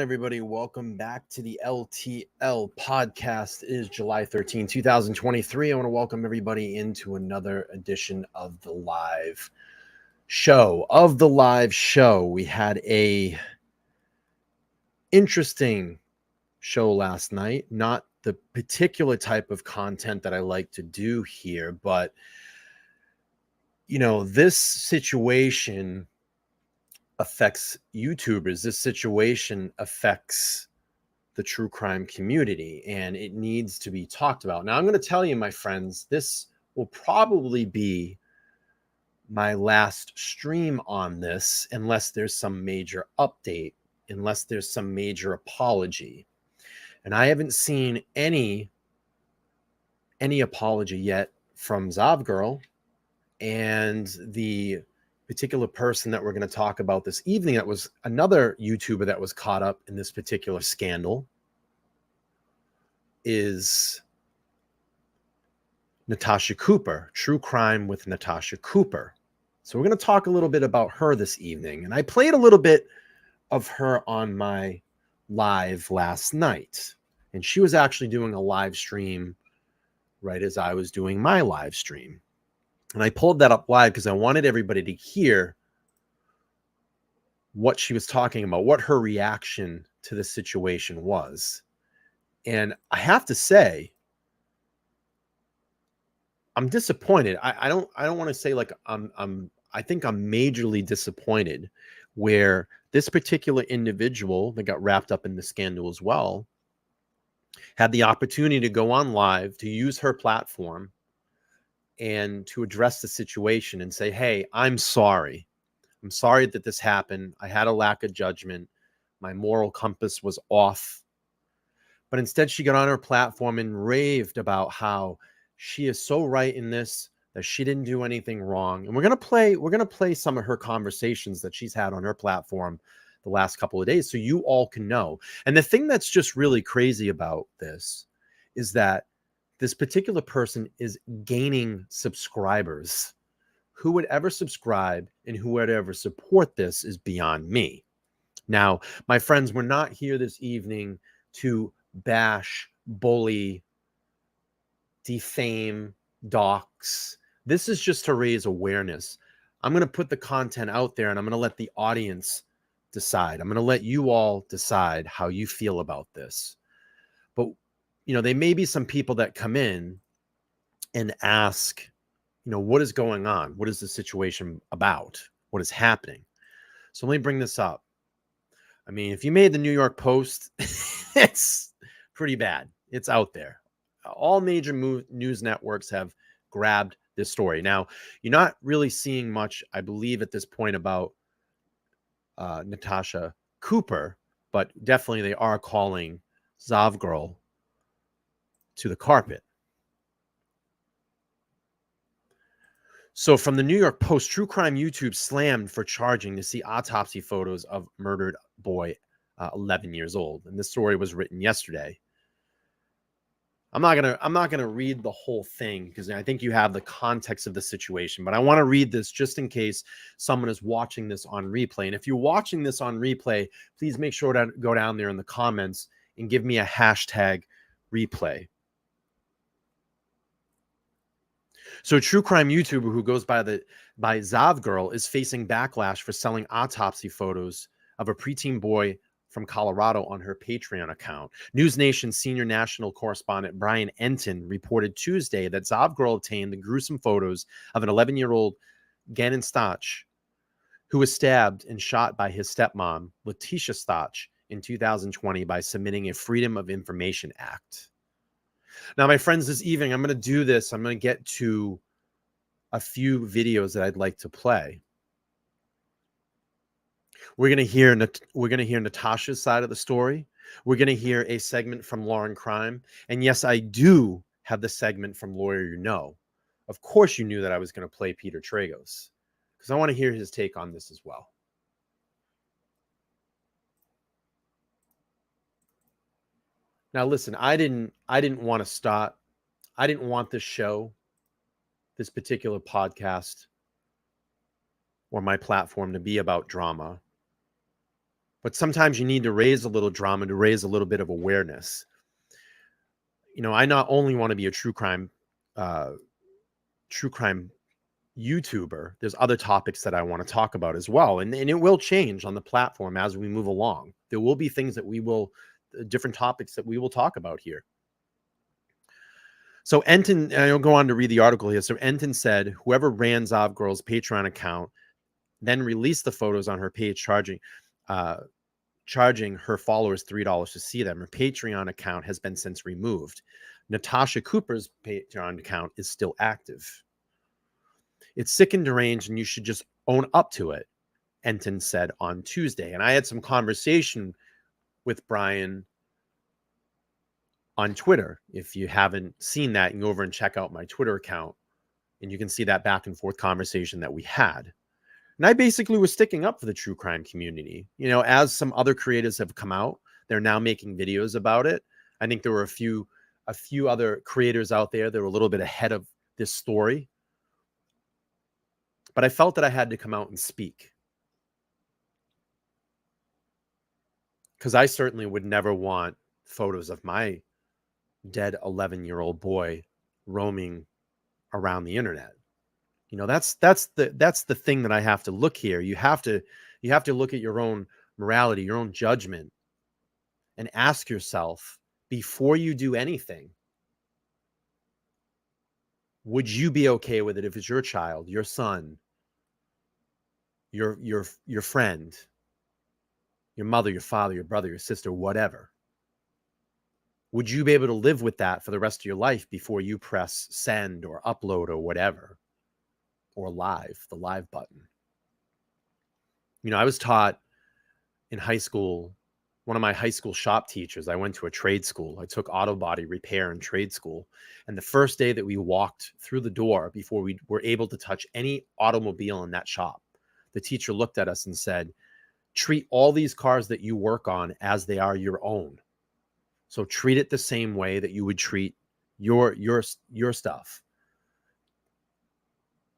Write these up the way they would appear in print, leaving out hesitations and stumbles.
everybody? Welcome back to the LTL podcast. It is July 13, 2023. I want to welcome everybody into another edition of the live show. We had a interesting show last night. Not the particular type of content that I like to do here, but this situation affects YouTubers. This situation affects the true crime community, and it needs to be talked about. Now, I'm going to tell you, my friends, this will probably be my last stream on this unless there's some major update, unless there's some major apology. And I haven't seen any apology yet from Zavgirl and the particular person that we're going to talk about this evening. That was another YouTuber that was caught up in this particular scandal, is Natasha Cooper, True Crime with Natasha Cooper. So we're going to talk a little bit about her this evening. And I played a little bit of her on my live last night. And she was actually doing a live stream right as I was doing my live stream. And I pulled that up live because I wanted everybody to hear what she was talking about, what her reaction to the situation was. And I have to say, I'm disappointed. I don't want to say like I think I'm majorly disappointed where this particular individual that got wrapped up in the scandal as well had the opportunity to go on live, to use her platform and to address the situation and say, hey, I'm sorry. I'm sorry that this happened. I had a lack of judgment. My moral compass was off. But instead, she got on her platform and raved about how she is so right in this, that she didn't do anything wrong. And we're gonna play some of her conversations that she's had on her platform the last couple of days so you all can know. And the thing that's just really crazy about this is that this particular person is gaining subscribers. Who would ever subscribe and who would ever support this is beyond me. Now, my friends, we're not here this evening to bash, bully, defame, dox. This is just to raise awareness. I'm going to put the content out there and I'm going to let the audience decide. I'm going to let you all decide how you feel about this. But, there may be some people that come in and ask, what is going on? What is the situation about? What is happening? So let me bring this up. I mean, if you made the New York Post, it's pretty bad. It's out there. All major news networks have grabbed this story. Now, you're not really seeing much, I believe, at this point about Natasha Cooper, but definitely they are calling Zavgirl to the carpet. So from the New York Post, True Crime YouTube slammed for charging to see autopsy photos of murdered boy 11 years old. And this story was written yesterday. I'm not gonna read the whole thing because I think you have the context of the situation, but I want to read this just in case someone is watching this on replay. And if you're watching this on replay, please make sure to go down there in the comments and give me a hashtag replay. So a true crime YouTuber who goes by Zavgirl is facing backlash for selling autopsy photos of a preteen boy from Colorado on her Patreon account. News Nation senior national correspondent Brian Enton reported Tuesday that Zavgirl obtained the gruesome photos of an 11-year-old Gannon Stauch, who was stabbed and shot by his stepmom, Letitia Stauch, in 2020 by submitting a Freedom of Information Act. Now, my friends, this evening, I'm going to do this. I'm going to get to a few videos that I'd like to play. We're going to hear Natasha's side of the story. We're going to hear a segment from Law and Crime. And yes, I do have the segment from Lawyer You Know. Of course, you knew that I was going to play Peter Tragos because I want to hear his take on this as well. Now, listen, I didn't want to start. I didn't want this show, this particular podcast, or my platform to be about drama. But sometimes you need to raise a little drama to raise a little bit of awareness. I not only want to be a uh, true crime YouTuber, there's other topics that I want to talk about as well. And it will change on the platform as we move along. There will be things that different topics that we will talk about here. So Enton, and I'll go on to read the article here. So Enton said, whoever ran Zav Girl's Patreon account then released the photos on her page, charging her followers $3 to see them. Her Patreon account has been since removed. Natasha Cooper's Patreon account is still active. It's sick and deranged, and you should just own up to it, Enton said on Tuesday. And I had some conversation with Brian on Twitter. If you haven't seen that, you can go over and check out my Twitter account, and you can see that back and forth conversation that we had. And I basically was sticking up for the true crime community. As some other creators have come out, they're now making videos about it. I think there were a few other creators out there that were a little bit ahead of this story. But I felt that I had to come out and speak, because I certainly would never want photos of my dead 11-year-old boy roaming around the internet. That's the thing that I have to look here. You have to look at your own morality, your own judgment, and ask yourself before you do anything, would you be okay with it if it's your child, your son, your friend, your mother, your father, your brother, your sister, whatever? Would you be able to live with that for the rest of your life before you press send or upload or whatever, or the live button? I was taught in high school, one of my high school shop teachers, I went to a trade school. I took auto body repair and trade school. And the first day that we walked through the door, before we were able to touch any automobile in that shop, the teacher looked at us and said, treat all these cars that you work on as they are your own. So treat it the same way that you would treat your stuff.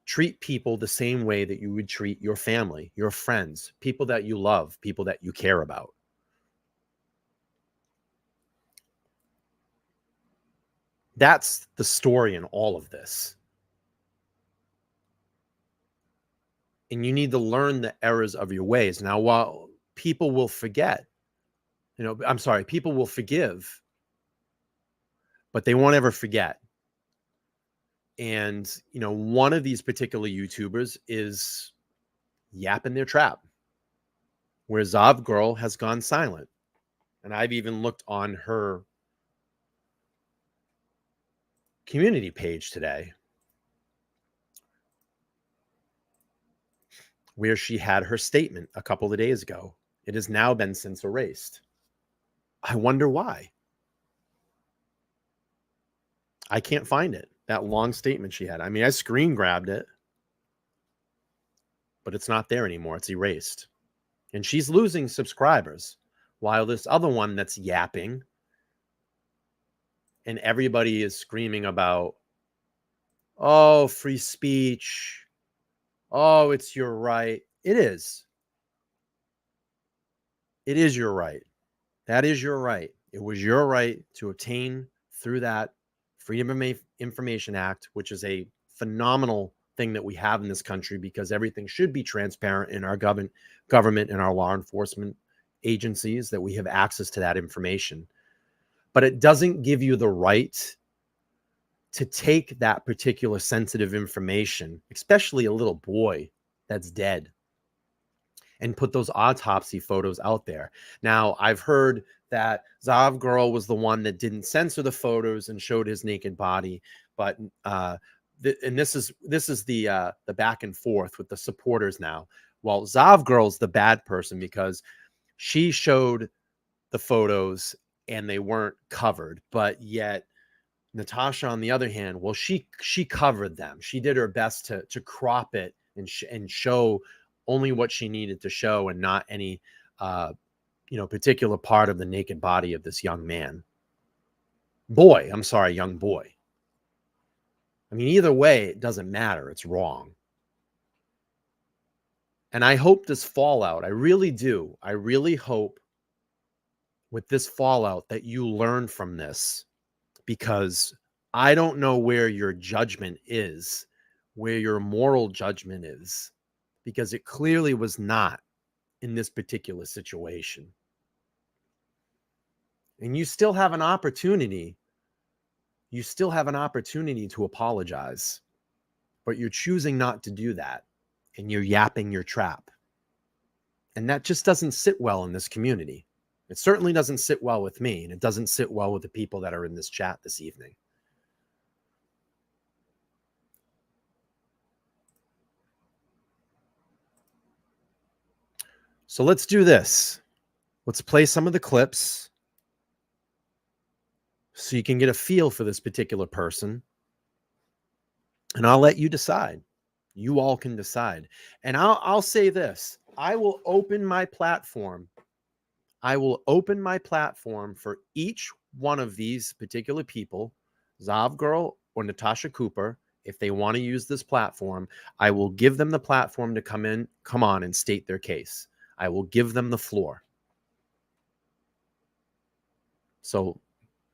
Treat people the same way that you would treat your family, your friends, people that you love, people that you care about. That's the story in all of this. And you need to learn the errors of your ways. Now, while people will forget, people will forgive, but they won't ever forget. And, one of these particular YouTubers is yapping their trap, where Zav Girl has gone silent. And I've even looked on her community page today, where she had her statement a couple of days ago. It has now been since erased. I wonder why. I can't find it. That long statement she had. I mean, I screen grabbed it, but it's not there anymore. It's erased. And she's losing subscribers, while this other one that's yapping and everybody is screaming about, oh, free speech. Oh, it's your right. It is. It is your right. That is your right. It was your right to obtain through that Freedom of Information Act, which is a phenomenal thing that we have in this country, because everything should be transparent in our government and our law enforcement agencies, that we have access to that information. But it doesn't give you the right to take that particular sensitive information, especially a little boy that's dead, and put those autopsy photos out there. Now, I've heard that Zav Girl was the one that didn't censor the photos and showed his naked body, but and this is the back and forth with the supporters now. Well, Zav Girl's the bad person because she showed the photos and they weren't covered, but yet Natasha, on the other hand, well, she covered them. She did her best to crop it and show only what she needed to show, and not any particular part of the naked body of this young boy. I mean, either way, it doesn't matter. It's wrong. And I hope this fallout, I really do. I really hope with this fallout that you learn from this, because I don't know where your judgment is, where your moral judgment is, because it clearly was not in this particular situation. And you still have an opportunity. You still have an opportunity to apologize, but you're choosing not to do that. And you're yapping your trap. And that just doesn't sit well in this community. It certainly doesn't sit well with me, and it doesn't sit well with the people that are in this chat this evening. So let's do this. Let's play some of the clips so you can get a feel for this particular person. And I'll let you decide. You all can decide. And I'll say this. I will open my platform. I will open my platform for each one of these particular people, Zav Girl or Natasha Cooper. If they want to use this platform, I will give them the platform to come on and state their case. I will give them the floor. So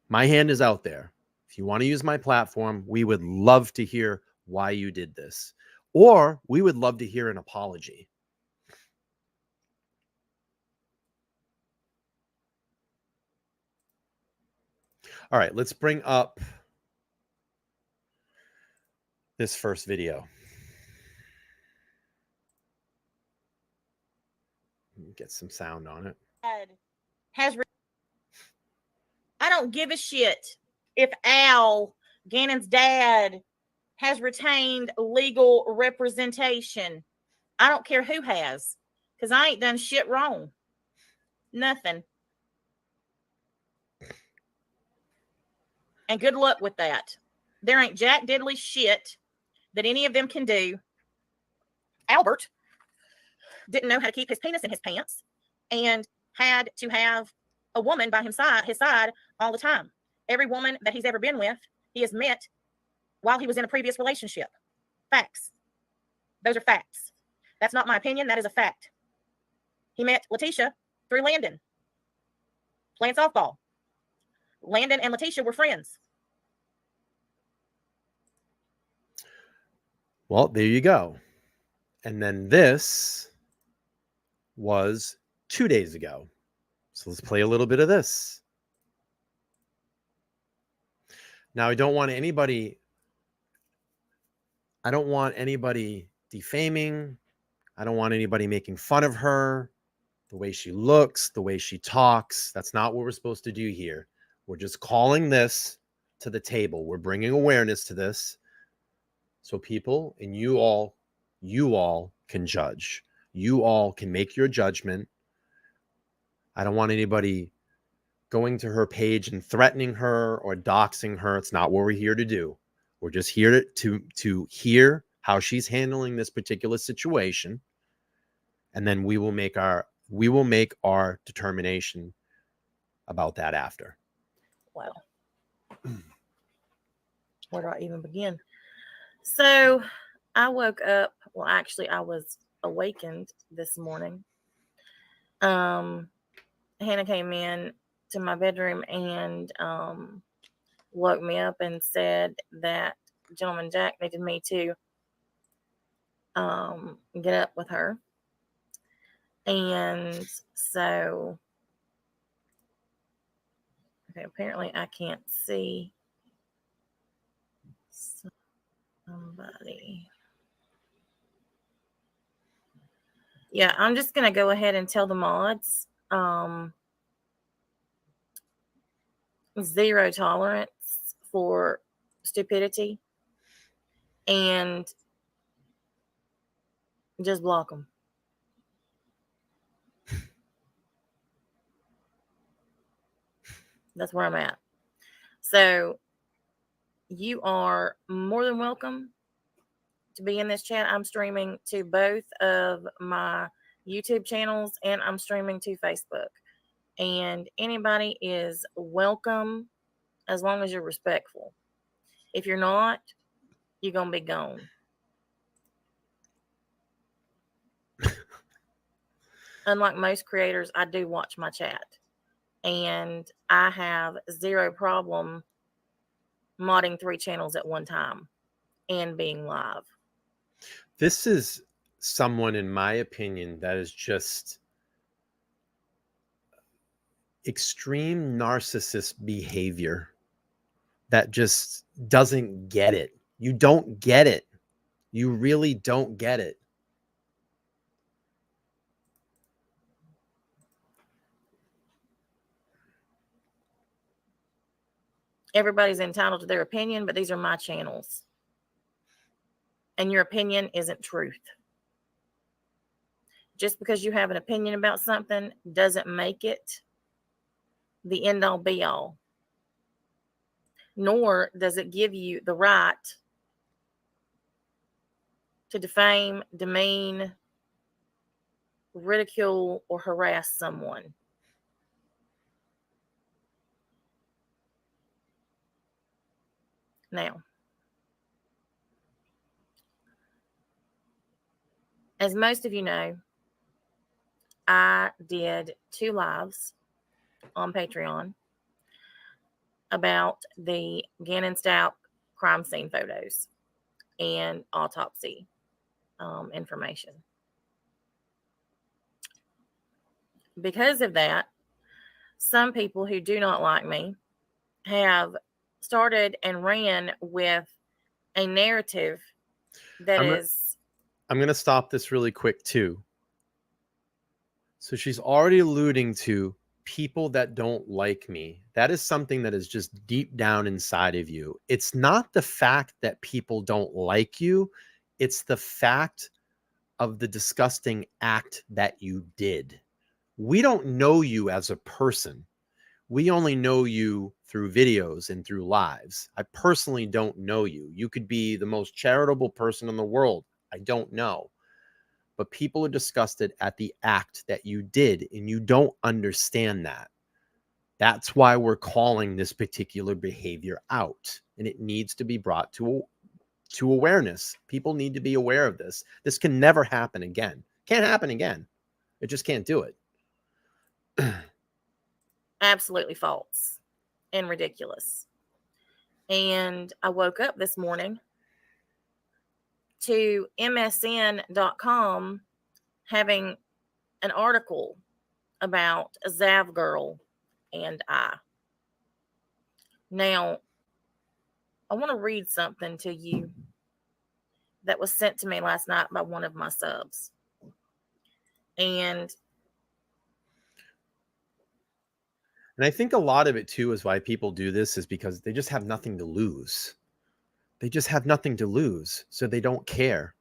my hand is out there. If you want to use my platform, we would love to hear why you did this. Or we would love to hear an apology. All right, let's bring up this first video. Get some sound on it. I don't give a shit if Al, Gannon's dad, has retained legal representation. I don't care who has, because I ain't done shit wrong. Nothing. And good luck with that. There ain't jack diddly shit that any of them can do. Albert didn't know how to keep his penis in his pants and had to have a woman by his side all the time. Every woman that he's ever been with, he has met while he was in a previous relationship. Facts. Those are facts. That's not my opinion. That is a fact. He met Letitia through Landon, playing softball. Landon and Letitia were friends. Well, there you go. And then this was 2 days ago. So let's play a little bit of this. Now, I don't want anybody defaming. I don't want anybody making fun of her, the way she looks, the way she talks. That's not what we're supposed to do here. We're just calling this to the table. We're bringing awareness to this so people and you all can judge. You all can make your judgment. I don't want anybody going to her page and threatening her or doxing her. It's not what we're here to do. We're just here to hear how she's handling this particular situation, and then we will make our determination about that after. Well, where do I even begin? So I woke up. Well, actually, I was awakened this morning. Hannah came in to my bedroom and woke me up and said that Gentleman Jack needed me to get up with her. And so, okay, apparently I can't see somebody. Yeah, I'm just going to go ahead and tell the mods, zero tolerance for stupidity, and just block them. That's where I'm at. So you are more than welcome to be in this chat. I'm streaming to both of my YouTube channels and I'm streaming to Facebook. And anybody is welcome as long as you're respectful. If you're not, you're going to be gone. unlike most creators, I do watch my chat. And I have zero problem modding 3 channels at one time and being live. This is someone, in my opinion, that is just extreme narcissist behavior that just doesn't get it. You don't get it. You really don't get it. Everybody's entitled to their opinion, but these are my channels. And your opinion isn't truth. Just because you have an opinion about something doesn't make it the end all be all. Nor does it give you the right to defame, demean, ridicule, or harass someone. Now, as most of you know, I did 2 lives on Patreon about the Gannon Stauch crime scene photos and autopsy information. Because of that, some people who do not like me have started and ran with a narrative that I'm going to stop this really quick too. So she's already alluding to people that don't like me. That is something that is just deep down inside of you. It's not the fact that people don't like you, it's the fact of the disgusting act that you did. We don't know you as a person. We only know you through videos and through lives. I personally don't know you. You could be the most charitable person in the world. I don't know. But people are disgusted at the act that you did, and you don't understand that. That's why we're calling this particular behavior out, and it needs to be brought to awareness. People need to be aware of this. This can never happen again. Can't happen again. It just can't do it. absolutely false and ridiculous. And I woke up this morning to MSN.com having an article about a Zav girl and I. Now, I want to read something to you that was sent to me last night by one of my subs. And I think a lot of it too is why people do this is because they just have nothing to lose. They just have nothing to lose, so they don't care.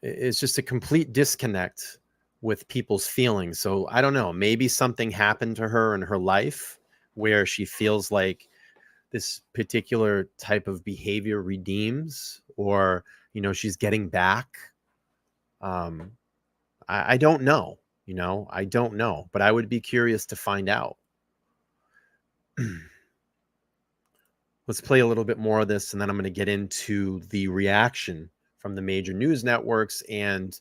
It's just a complete disconnect with people's feelings. So I don't know, maybe something happened to her in her life where she feels like this particular type of behavior redeems, or, you know, she's getting back. I don't know, I don't know, but I would be curious to find out. Let's play a little bit more of this, and then I'm going to get into the reaction from the major news networks and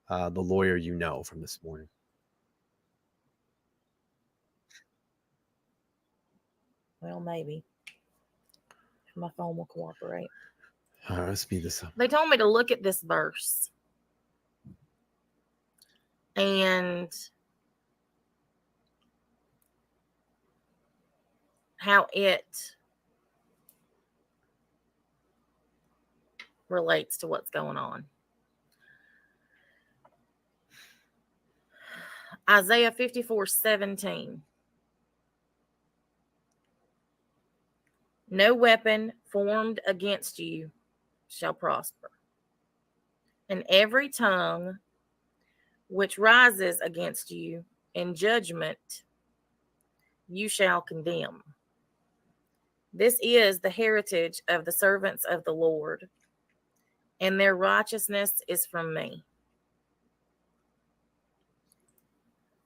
the lawyer from this morning. Well, maybe. If my phone will cooperate. All right, let's speed this up. They told me to look at this verse. And how it relates to what's going on. Isaiah 54:17. No weapon formed against you shall prosper, and every tongue which rises against you in judgment you shall condemn. This is the heritage of the servants of the Lord, and their righteousness is from me.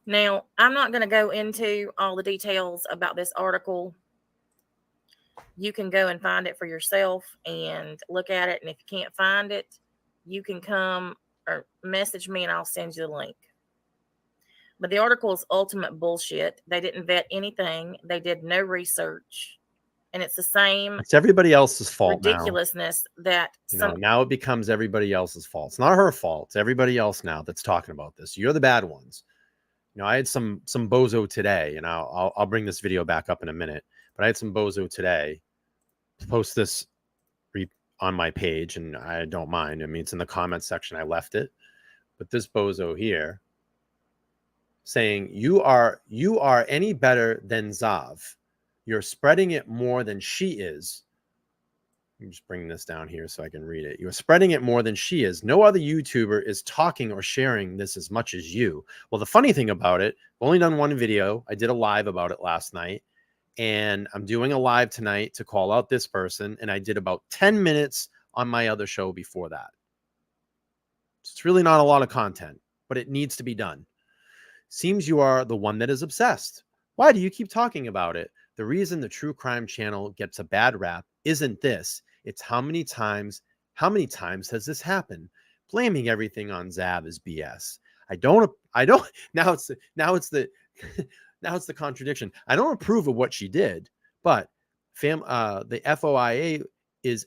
Now, I'm not going to go into all the details about this article. You can go and find it for yourself and look at it. And if you can't find it, you can come or message me and I'll send you the link. But the article is ultimate bullshit. They didn't vet anything. They did no research. And it's the same It's everybody else's fault ridiculousness that now it becomes everybody else's fault. It's not her fault. It's everybody else now that's talking about this. You're the bad ones. I had some bozo today, and I'll bring this video back up in a minute. But I had some bozo today post this on my page, and I don't mind. I mean, it's in the comment section. I left it. But this bozo here saying, you are any better than Zav. You're spreading it more than she is. Let me just bring this down here so I can read it. You're spreading it more than she is. No other YouTuber is talking or sharing this as much as you. Well, the funny thing about it, I've only done one video. I did a live about it last night. And I'm doing a live tonight to call out this person. And I did about 10 minutes on my other show before that. So it's really not a lot of content, but it needs to be done. Seems you are the one that is obsessed. Why do you keep talking about it? The reason the true crime channel gets a bad rap isn't this. It's how many times has this happened? Blaming everything on Zav is BS. I don't now it's the now it's the contradiction. I don't approve of what she did, but the FOIA is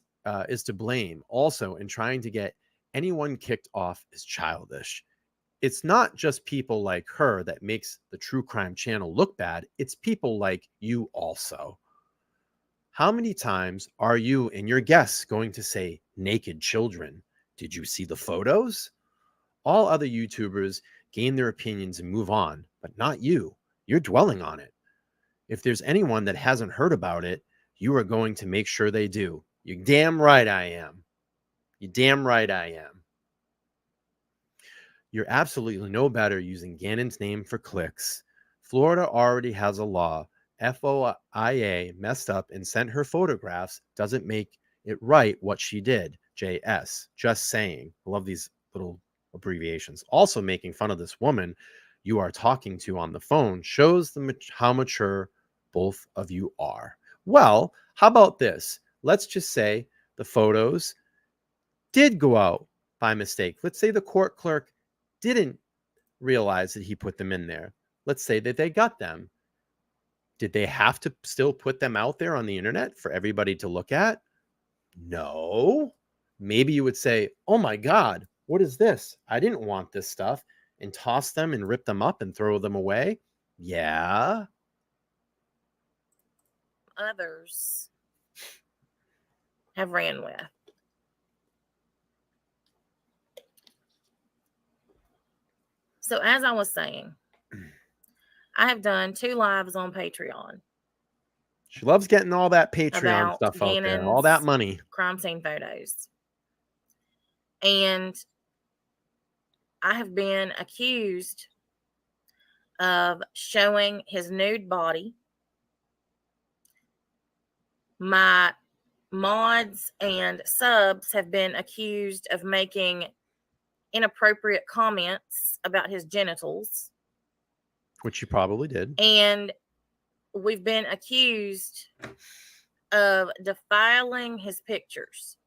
to blame also, in trying to get anyone kicked off is childish. It's not just people like her that makes the true crime channel look bad. It's people like you also. How many times are you and your guests going to say naked children? Did you see the photos? All other YouTubers gain their opinions and move on, but not you. You're dwelling on it. If there's anyone that hasn't heard about it, you are going to make sure they do. You're damn right I am. You're damn right I am. You're absolutely no better using Gannon's name for clicks. Florida already has a law. FOIA messed up and sent her photographs. Doesn't make it right what she did. JS. Just saying. I love these little abbreviations. Also making fun of this woman you are talking to on the phone shows how mature both of you are. Well, how about this? Let's just say the photos did go out by mistake. Let's say the court clerk didn't realize that he put them in there. Let's say that they got them. Did they have to still put them out there on the internet for everybody to look at? No. Maybe you would say, oh my God, what is this? I didn't want this stuff, and toss them and rip them up and throw them away. Yeah. Others have ran with. So as I was saying, I have done 2 lives on Patreon. She loves getting all that Patreon stuff out there, all that money. Crime scene photos. And I have been accused of showing his nude body. My mods and subs have been accused of making inappropriate comments about his genitals. Which you probably did. And we've been accused of defiling his pictures.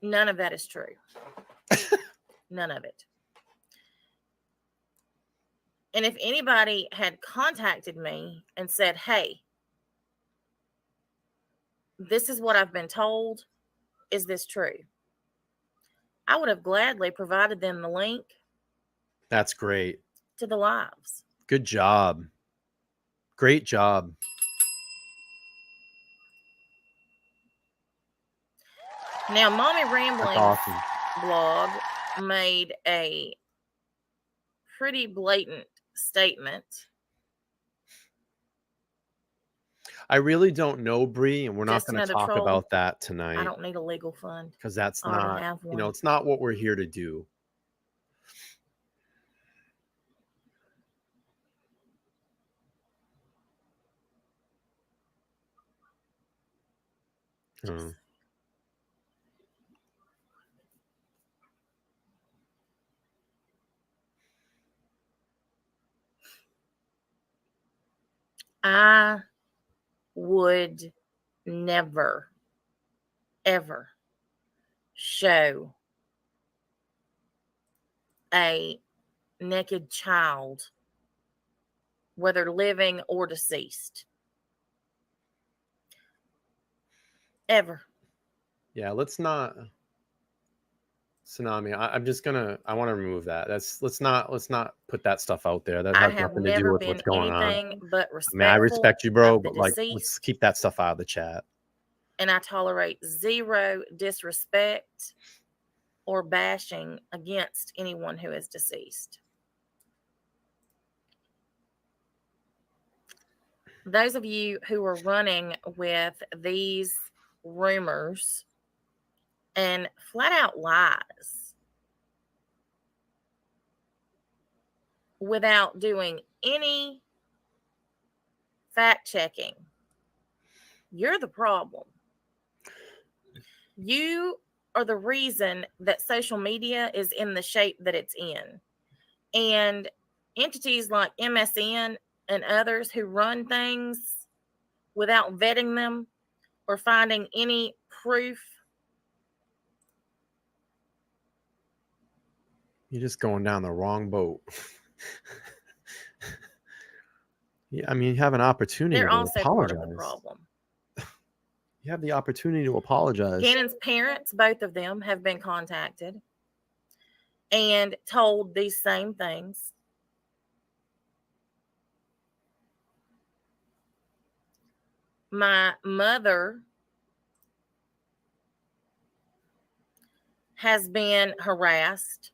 None of that is true. None of it. And if anybody had contacted me and said, hey, this is what I've been told, is this true? I would have gladly provided them the link. That's great. To the lives. Good job. Great job. Now, Mommy Rambling awesome. blog made a pretty blatant statement. I really don't know, Bree, and we're not going to talk about that tonight. I don't need a legal fund. Because that's not, it's not what we're here to do. I would never, ever show a naked child, whether living or deceased. Ever. Yeah, let's not. Tsunami. I want to remove that. Let's not put that stuff out there. That I has have nothing to do never with been what's going on. anything but I respectful. mean, I respect you, bro, of the but like, deceased, let's keep that stuff out of the chat. and I tolerate zero disrespect or bashing against anyone who is deceased. Those of you who are running with these rumors and flat out lies without doing any fact checking, you're the problem. You are the reason that social media is in the shape that it's in. And entities like MSN and others who run things without vetting them or finding any proof. You're just going down the wrong boat. Yeah, I mean, you have an opportunity They're to also apologize. part of the problem. You have the opportunity to apologize. Gannon's parents, both of them, have been contacted and told these same things. My mother has been harassed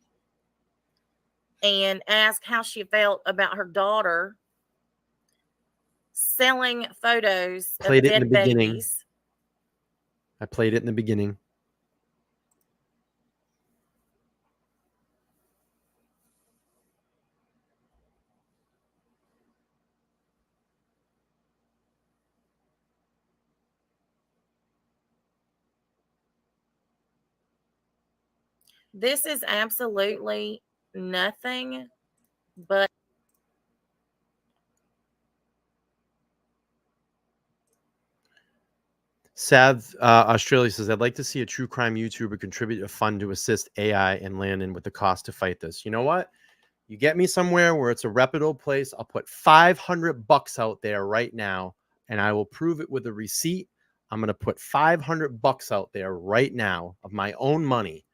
and asked how she felt about her daughter selling photos of dead babies. I played it in the beginning. This is absolutely nothing but Sav Australia says, I'd like to see a true crime YouTuber contribute a fund to assist AI and Landon with the cost to fight this. You know what? You get me somewhere where it's a reputable place. I'll put $500 out there right now, and I will prove it with a receipt. I'm going to put $500 out there right now of my own money.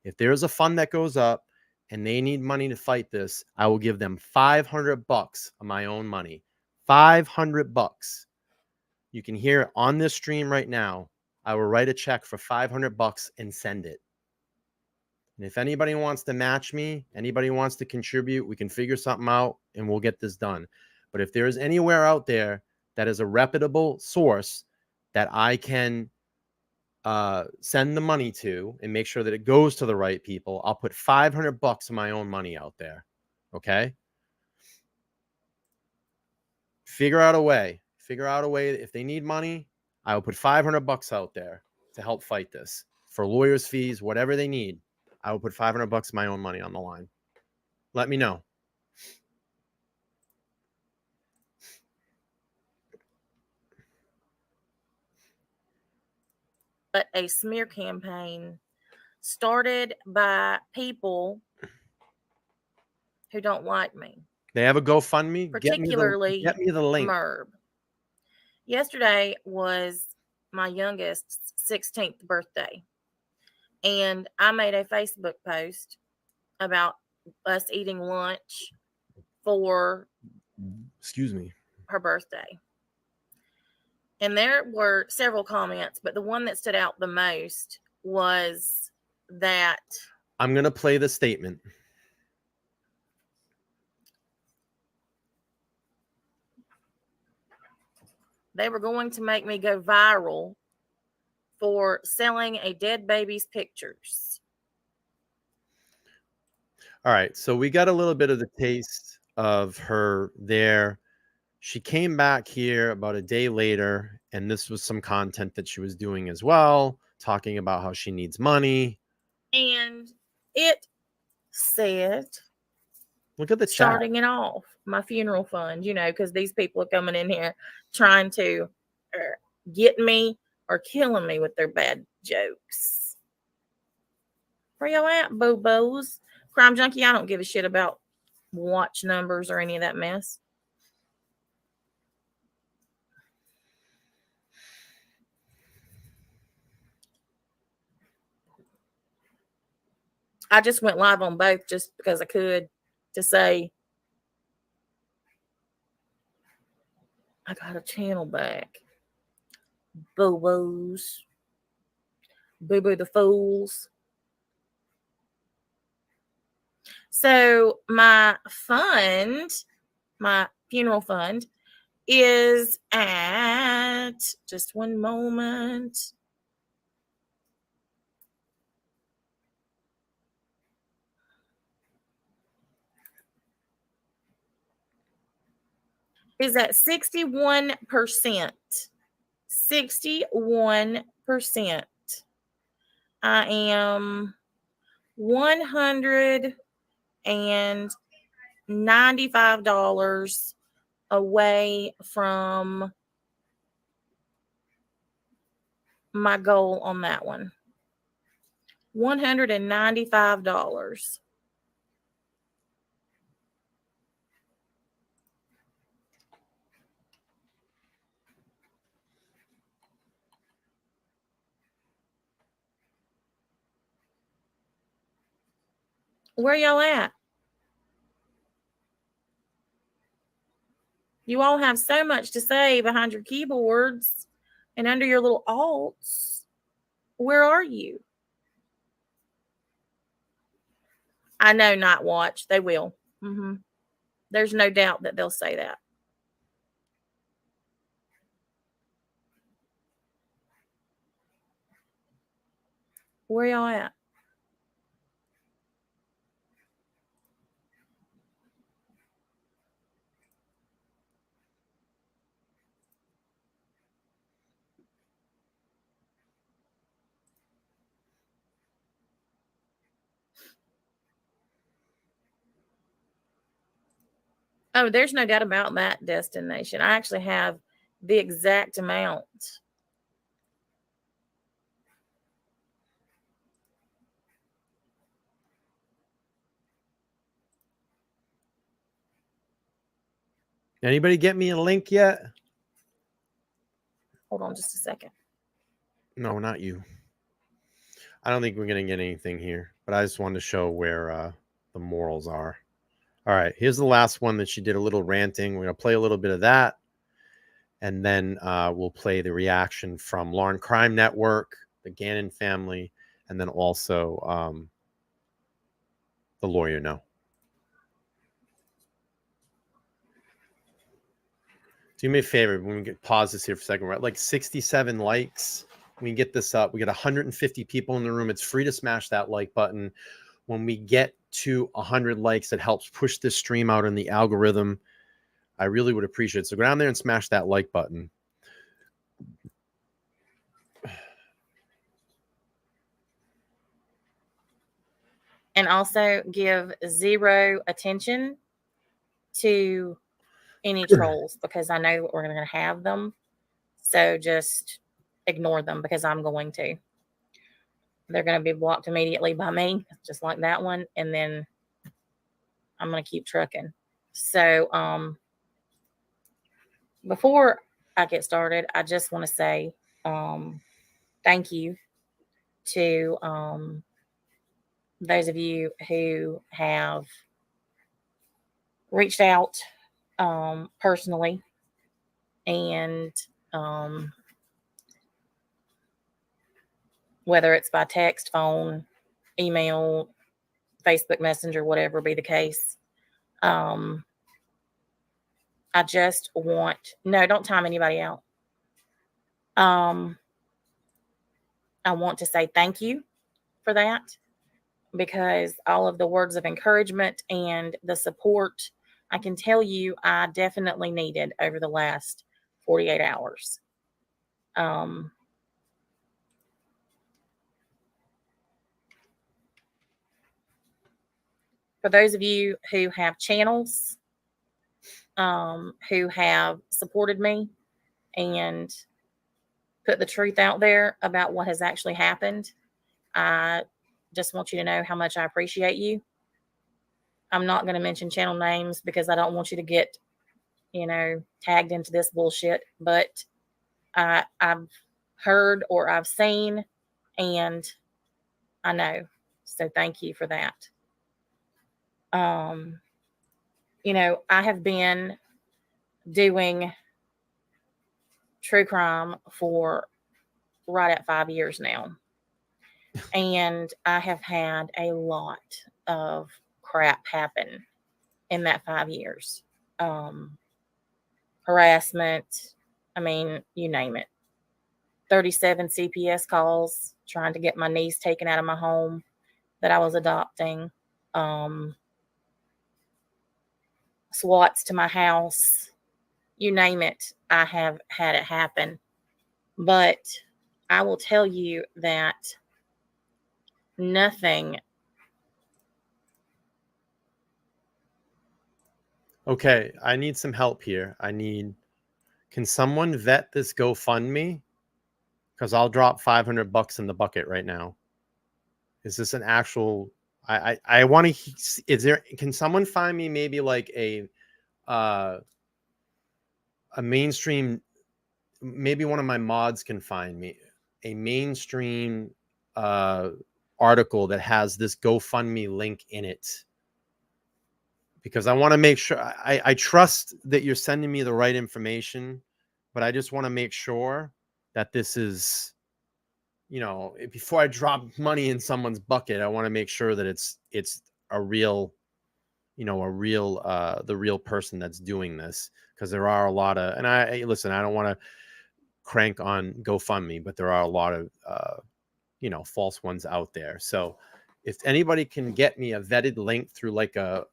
If there's a fund that goes up and they need money to fight this, I will give them $500 of my own money. $500. You can hear it on this stream right now. I will write a check for $500 and send it. And if anybody wants to match me, anybody wants to contribute, we can figure something out and we'll get this done. But if there is anywhere out there that is a reputable source that I can send the money to and make sure that it goes to the right people, I'll put $500 of my own money out there. Okay? Figure out a way. If they need money, I will put $500 out there to help fight this for lawyers' fees, whatever they need. I will put $500 of my own money on the line. Let me know. but a smear campaign started by people who don't like me. They have a GoFundMe. Particularly get me the link. Merb. Yesterday was my youngest's 16th birthday, and I made a Facebook post about us eating lunch for her birthday. And there were several comments, but the one that stood out the most was that I'm going to play the statement. They were going to make me go viral for selling a dead baby's pictures. All right. So we got a little bit of the taste of her there. She came back here about a day later, and this was some content that she was doing as well, talking about how she needs money. And it said, look at the chat. Starting it off, my funeral fund, because these people are coming in here trying to get me or killing me with their bad jokes. Where y'all at, boo-boos? Crime Junkie, I don't give a shit about watch numbers or any of that mess. I just went live on both just because I could, to say I got a channel back. Boo-boos. Boo-boo the fools. So my fund, my funeral fund, is at, just one moment, is at 61%. 61%. I am $195 away from my goal on that one. $195. Where y'all at? You all have so much to say behind your keyboards and under your little alts. Where are you? I know, not watch. They will. There's no doubt that they'll say that. Where y'all at? Oh, there's no doubt about that, Destination. I actually have the exact amount. Anybody get me a link yet? Hold on just a second. No, not you. I don't think we're going to get anything here, but I just wanted to show where the morals are. All right, here's the last one that she did a little ranting. We're going to play a little bit of that, and then we'll play the reaction from Lauren Crime Network, the Gannon family, and then also the Lawyer No. Do me a favor, when we get pause this here for a second, we're at like 67 likes. We can get this up. We got 150 people in the room. It's free to smash that like button. When we get to 100 likes, it helps push this stream out in the algorithm. I really would appreciate it. So go down there and smash that like button. And also give zero attention to any trolls, because I know we're going to have them. So just ignore them, because I'm going to. They're going to be blocked immediately by me, just like that one. And then I'm going to keep trucking. So before I get started, I just want to say thank you to those of you who have reached out personally and whether it's by text, phone, email, Facebook Messenger, whatever be the case. I just want, no, don't time anybody out. I want to say thank you for that, because all of the words of encouragement and the support, I can tell you, I definitely needed over the last 48 hours. For those of you who have channels, who have supported me and put the truth out there about what has actually happened, I just want you to know how much I appreciate you. I'm not going to mention channel names because I don't want you to get, tagged into this bullshit. But I've heard or I've seen, and I know. So thank you for that. I have been doing true crime for right at 5 years now. And I have had a lot of crap happen in that 5 years. Harassment, you name it. 37 CPS calls trying to get my niece taken out of my home that I was adopting. SWATs to my house. You name it, I have had it happen. But I will tell you that nothing. Okay, I need some help here. Can someone vet this GoFundMe? Because I'll drop $500 in the bucket right now. Is this an actual? I want to. Can someone find me maybe like a mainstream? Maybe one of my mods can find me a mainstream article that has this GoFundMe link in it. Because I want to make sure I trust that you're sending me the right information, but I just want to make sure that this is, before I drop money in someone's bucket, I want to make sure that it's a real, the real person that's doing this. Because there are a lot of, and I don't want to crank on GoFundMe, but there are a lot of, false ones out there. So if anybody can get me a vetted link through like a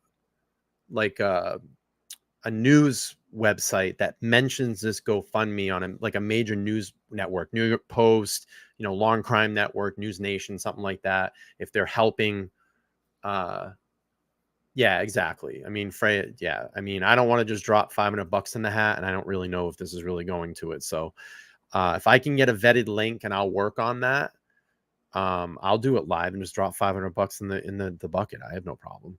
news website that mentions this GoFundMe on a major news network, New York Post, Long Crime Network, News Nation, something like that. If they're helping, yeah, exactly. Freya, yeah. I don't want to just drop $500 in the hat, and I don't really know if this is really going to it. So, if I can get a vetted link and I'll work on that, I'll do it live and just drop $500 in the bucket. I have no problem.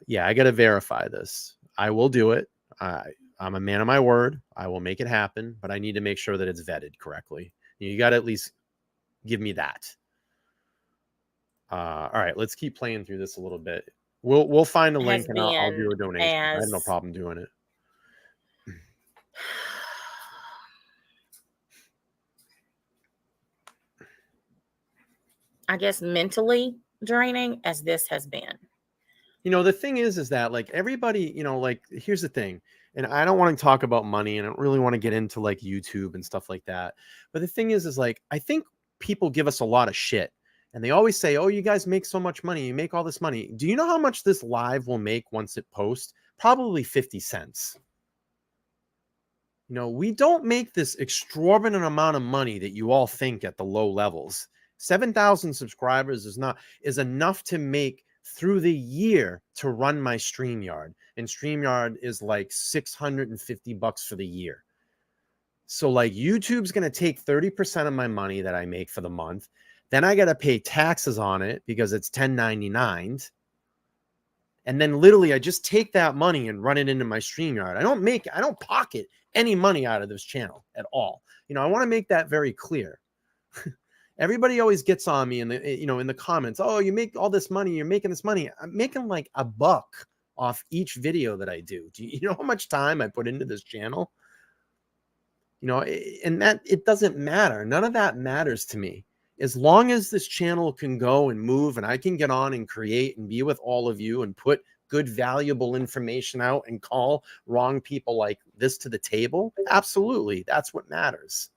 Yeah, I got to verify this. I will do it. I'm a man of my word. I will make it happen, but I need to make sure that it's vetted correctly. You got to at least give me that. All right, let's keep playing through this a little bit. We'll find a link and I'll do a donation. I have no problem doing it. I guess mentally draining as this has been. The thing is that like everybody, here's the thing, and I don't want to talk about money and I don't really want to get into like YouTube and stuff like that. But the thing is like, I think people give us a lot of shit and they always say, oh, you guys make so much money. You make all this money. Do you know how much this live will make once it posts? Probably 50 cents. We don't make this exorbitant amount of money that you all think at the low levels. 7,000 subscribers is enough to make through the year to run my StreamYard. And StreamYard is like $650 for the year. So like YouTube's going to take 30% of my money that I make for the month. Then I got to pay taxes on it because it's 1099. And then literally I just take that money and run it into my StreamYard. I don't pocket any money out of this channel at all. I want to make that very clear. Everybody always gets on me in the comments. Oh, you make all this money. You're making this money. I'm making like $1 off each video that I do. Do you know how much time I put into this channel? And that it doesn't matter. None of that matters to me. As long as this channel can go and move and I can get on and create and be with all of you and put good, valuable information out and call wrong people like this to the table, absolutely. That's what matters.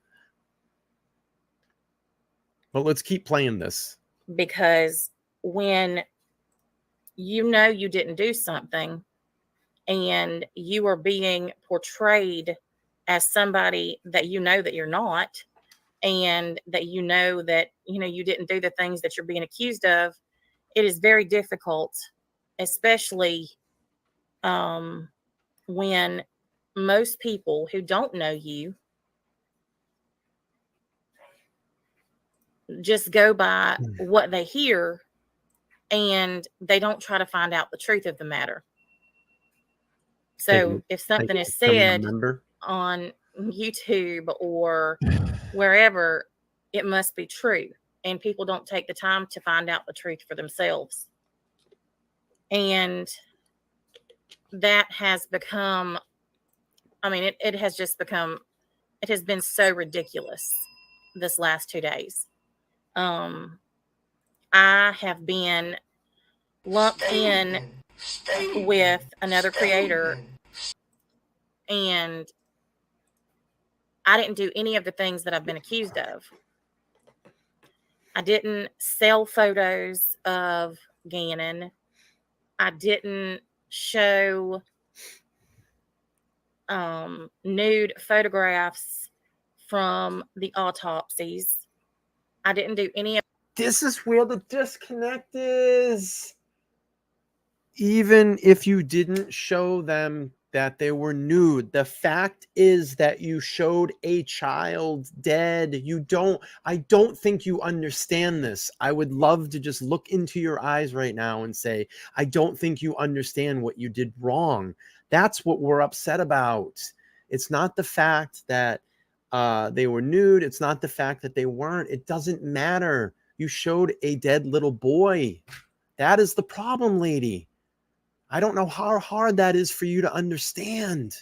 But let's keep playing this. Because when you didn't do something and you are being portrayed as somebody that that you're not, and that that you didn't do the things that you're being accused of, it is very difficult, especially when most people who don't know you just go by what they hear and they don't try to find out the truth of the matter. So if something is said on YouTube or wherever, it must be true. And people don't take the time to find out the truth for themselves. And that has become, I mean, it has just become, it has been so ridiculous this last 2 days. I have been lumped in with another creator, and I didn't do any of the things that I've been accused of. I didn't sell photos of Gannon. I didn't show nude photographs from the autopsies. I didn't do any of. This is where the disconnect is. Even if you didn't show them that they were nude, the fact is that you showed a child dead. I don't think you understand this. I would love to just look into your eyes right now and say, I don't think you understand what you did wrong. That's what we're upset about. It's not the fact that they were nude. It's not the fact that they weren't. It doesn't matter. You showed a dead little boy. That is the problem, lady. I don't know how hard that is for you to understand.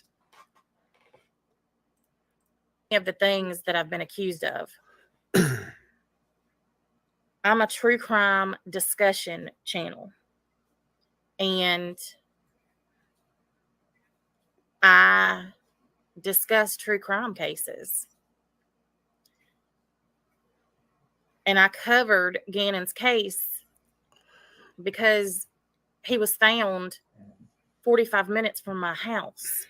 Of the things that I've been accused of. I'm a true crime discussion channel. And I discuss true crime cases. And I covered Gannon's case because he was found 45 minutes from my house.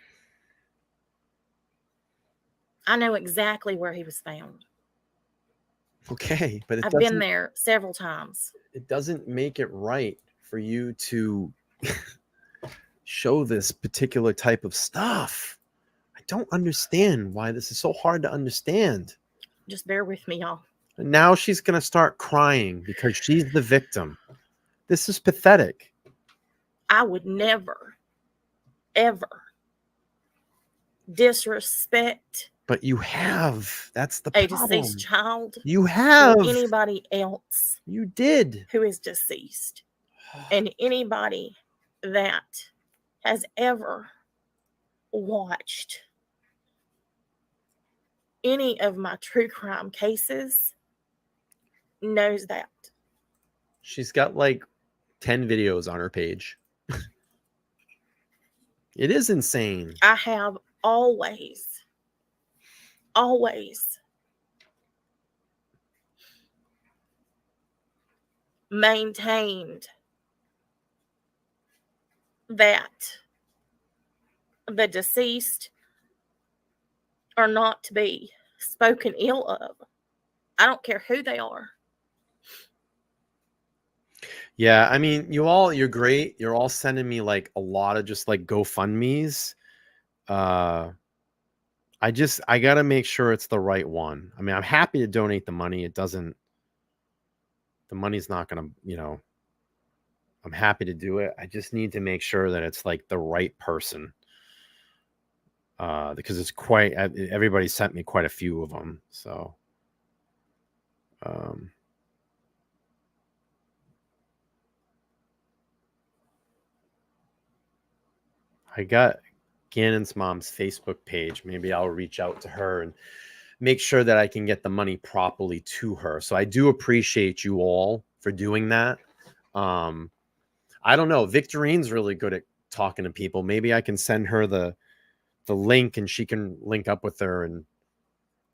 I know exactly where he was found. Okay, but I've been there several times. It doesn't make it right for you to show this particular type of stuff. I don't understand why this is so hard to understand. Just bear with me, y'all. And now she's going to start crying because she's the victim. This is pathetic. I would never, ever disrespect. But you have. That's the a problem. Deceased child. You have. Or anybody else. You did. Who is deceased. And anybody that has ever watched any of my true crime cases knows that. She's got like 10 videos on her page. It is insane. I have always maintained that the deceased are not to be spoken ill of. I don't care who they are. Yeah, I mean, you're great. You're all sending me like a lot of just like GoFundMes. I gotta make sure it's the right one. I mean, I'm happy to donate the money. The money's not gonna, I'm happy to do it. I just need to make sure that it's like the right person. Because it's everybody sent me quite a few of them. So, I got Gannon's mom's Facebook page. Maybe I'll reach out to her and make sure that I can get the money properly to her. So I do appreciate you all for doing that. I don't know. Victorine's really good at talking to people. Maybe I can send her the link and she can link up with her and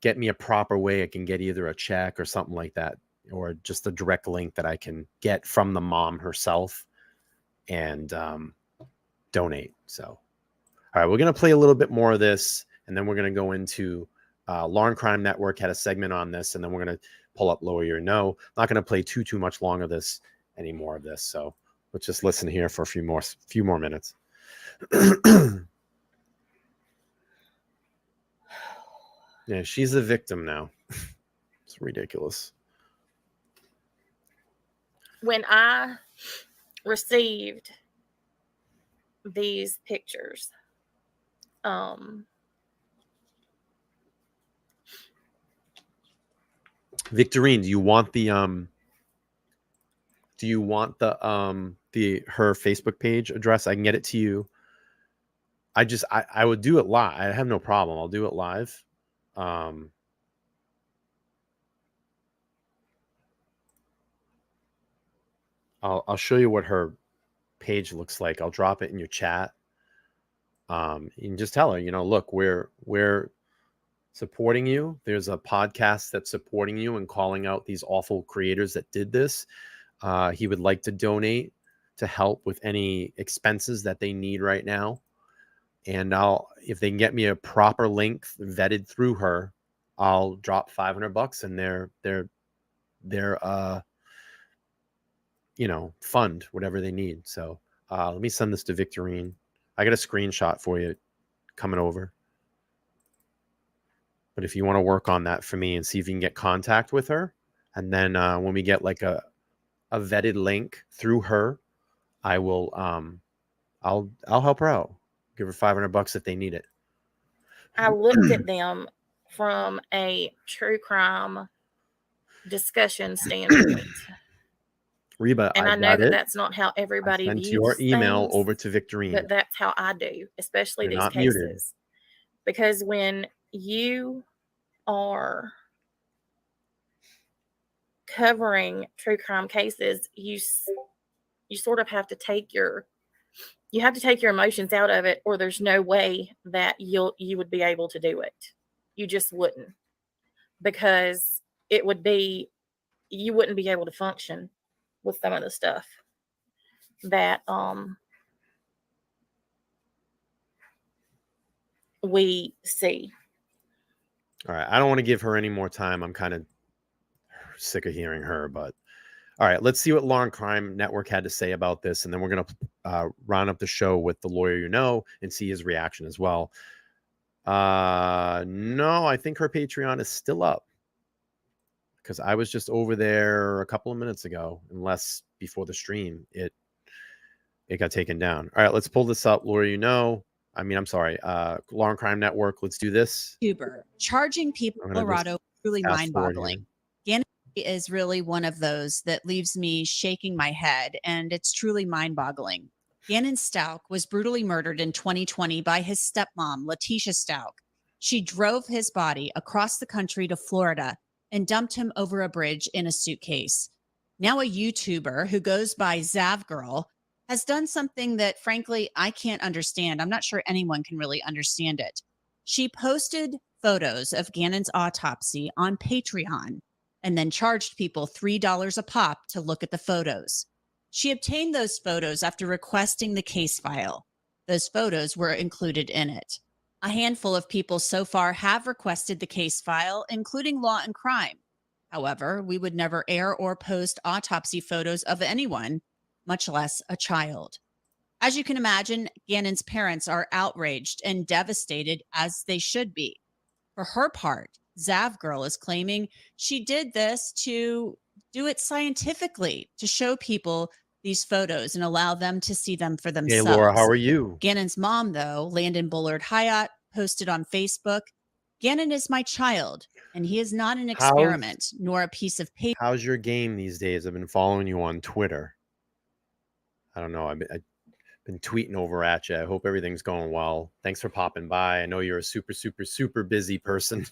get me a proper way. I can get either a check or something like that, or just a direct link that I can get from the mom herself and donate. So, all right, we're going to play a little bit more of this, and then we're going to go into Law and Crime Network had a segment on this, and then we're going to pull up Lawyer or No. I'm not going to play too much long of this, any more of this. So let's just listen here for a few more minutes. Yeah, she's a victim now. It's ridiculous. When I received these pictures. Victorine, do you want the her Facebook page address? I can get it to you. I would do it live. I have no problem. I'll do it live. I'll show you what her page looks like. I'll drop it in your chat. You can just tell her, look, we're supporting you. There's a podcast that's supporting you and calling out these awful creators that did this. He would like to donate to help with any expenses that they need right now. And if they can get me a proper link vetted through her, I'll drop $500 in their fund, whatever they need. So let me send this to Victorine. I got a screenshot for you coming over. But if you want to work on that for me and see if you can get contact with her, and then when we get like a vetted link through her, I will I'll help her out. Give her $500 if they need it. I looked at them from a true crime discussion standpoint. Reba, and I know that that's not how everybody views your email things, over to Victorine. but that's how I do, especially You're these not cases. muted. Because when you are covering true crime cases, you sort of have to take your emotions out of it, or there's no way that you would be able to do it. You just wouldn't, because you wouldn't be able to function with some of the stuff that we see. All right, I don't want to give her any more time. I'm kind of sick of hearing her, but all right, let's see what Law and Crime Network had to say about this, and then we're going to round up the show with the lawyer and see his reaction as well. No, I think her Patreon is still up, because I was just over there a couple of minutes ago, unless before the stream it got taken down. All right, let's pull this up, lawyer. I'm sorry, Law and Crime Network. Let's do this. YouTuber charging people in Colorado really mind-boggling. Gannon is really one of those that leaves me shaking my head, and it's truly mind-boggling. Gannon Stauch was brutally murdered in 2020 by his stepmom, Natasha Stauch. She drove his body across the country to Florida and dumped him over a bridge in a suitcase. Now a YouTuber who goes by Zavgirl has done something that, frankly, I can't understand. I'm not sure anyone can really understand it. She posted photos of Gannon's autopsy on Patreon and then charged people $3 a pop to look at the photos. She obtained those photos after requesting the case file. Those photos were included in it. A handful of people so far have requested the case file, including Law and Crime. However, we would never air or post autopsy photos of anyone, much less a child. As you can imagine, Gannon's parents are outraged and devastated, as they should be. For her part, Zavgirl is claiming she did this to do it scientifically, to show people these photos and allow them to see them for themselves. Hey, Laura, how are you? Gannon's mom, though, Landon Bullard Hyatt, posted on Facebook, "Gannon is my child, and he is not an experiment, nor a piece of paper." How's your game these days? I've been following you on Twitter. I don't know. I've been tweeting over at you. I hope everything's going well. Thanks for popping by. I know you're a super, super, super busy person.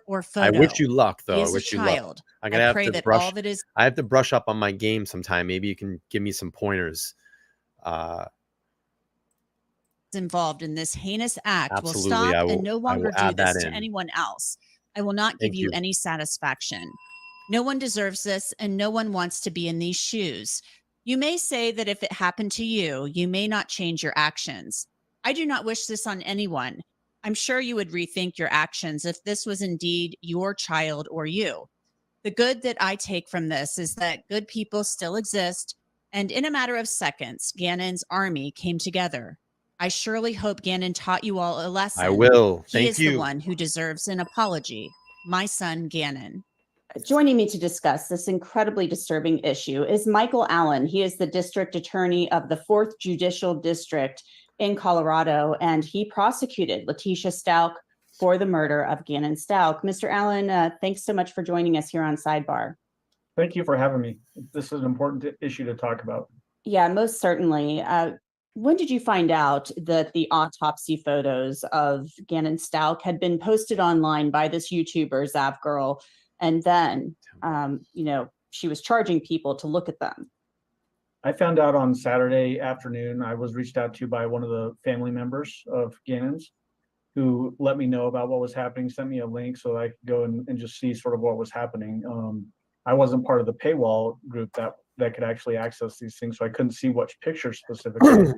Or photo. I wish you luck, though. He I is wish a you child. luck. I'm gonna I have pray to that brush. all that is I have to brush up on my game sometime. Maybe you can give me some pointers. involved in this heinous act Absolutely, will stop and no longer do add this that to in. anyone else. I will not give you any satisfaction. No one deserves this, and no one wants to be in these shoes. You may say that if it happened to you, you may not change your actions. I do not wish this on anyone. I'm sure you would rethink your actions if this was indeed your child or you. The good that I take from this is that good people still exist, and in a matter of seconds, Gannon's army came together. I surely hope Gannon taught you all a lesson. I will. He is the one who deserves an apology. My son, Gannon. Joining me to discuss this incredibly disturbing issue is Michael Allen. He is the district attorney of the 4th Judicial District in Colorado, and he prosecuted Natasha Stauch for the murder of Gannon Stauch. Mr. Allen, thanks so much for joining us here on Sidebar. Thank you for having me. This is an important issue to talk about. Yeah, most certainly. When did you find out that the autopsy photos of Gannon Stauch had been posted online by this YouTuber, Zav Girl, and then, she was charging people to look at them? I found out on Saturday afternoon. I was reached out to by one of the family members of Gannon's who let me know about what was happening, sent me a link so I could go and just see sort of what was happening. I wasn't part of the paywall group that could actually access these things, so I couldn't see which pictures specifically.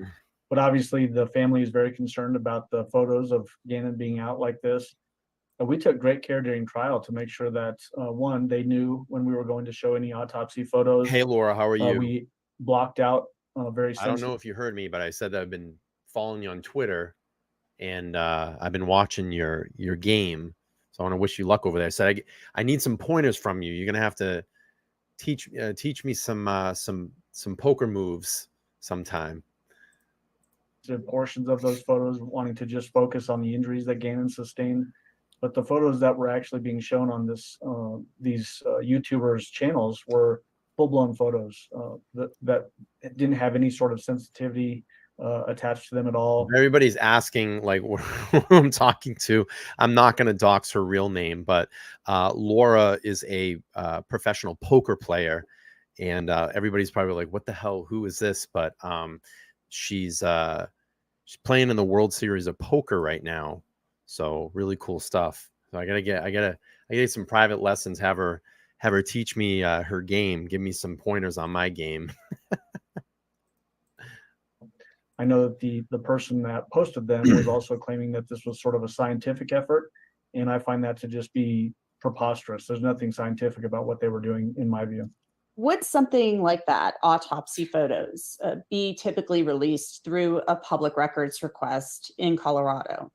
But obviously the family is very concerned about the photos of Gannon being out like this. We took great care during trial to make sure that, one, they knew when we were going to show any autopsy photos. Hey, Laura, how are you? We blocked out very sensitive. I don't know if you heard me, but I said that I've been following you on Twitter, and I've been watching your game. So I want to wish you luck over there. I said I need some pointers from you. You're gonna have to teach me some poker moves sometime. Portions of those photos wanting to just focus on the injuries that Gannon sustained. But the photos that were actually being shown on these YouTubers' channels were full-blown photos that didn't have any sort of sensitivity attached to them at all. Everybody's asking like who I'm talking to. I'm not going to dox her real name, but Laura is a professional poker player, and everybody's probably like, "What the hell? Who is this?" But she's playing in the World Series of Poker right now. So really cool stuff. So I gotta get some private lessons. Have her teach me her game. Give me some pointers on my game. I know that the person that posted them was also claiming that this was sort of a scientific effort, and I find that to just be preposterous. There's nothing scientific about what they were doing, in my view. Would something like that, autopsy photos, be typically released through a public records request in Colorado?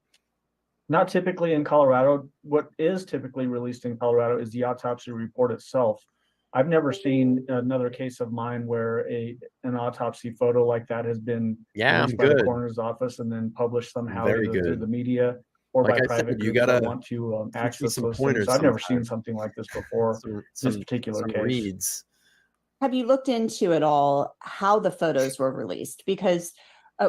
Not typically in Colorado. What is typically released in Colorado is the autopsy report itself. I've never seen another case of mine where an autopsy photo like that has been released by the coroner's office and then published somehow through the media or by private groups that want to access those things. So I've never seen something like this before. This particular case. Reads. Have you looked into at all how the photos were released? Because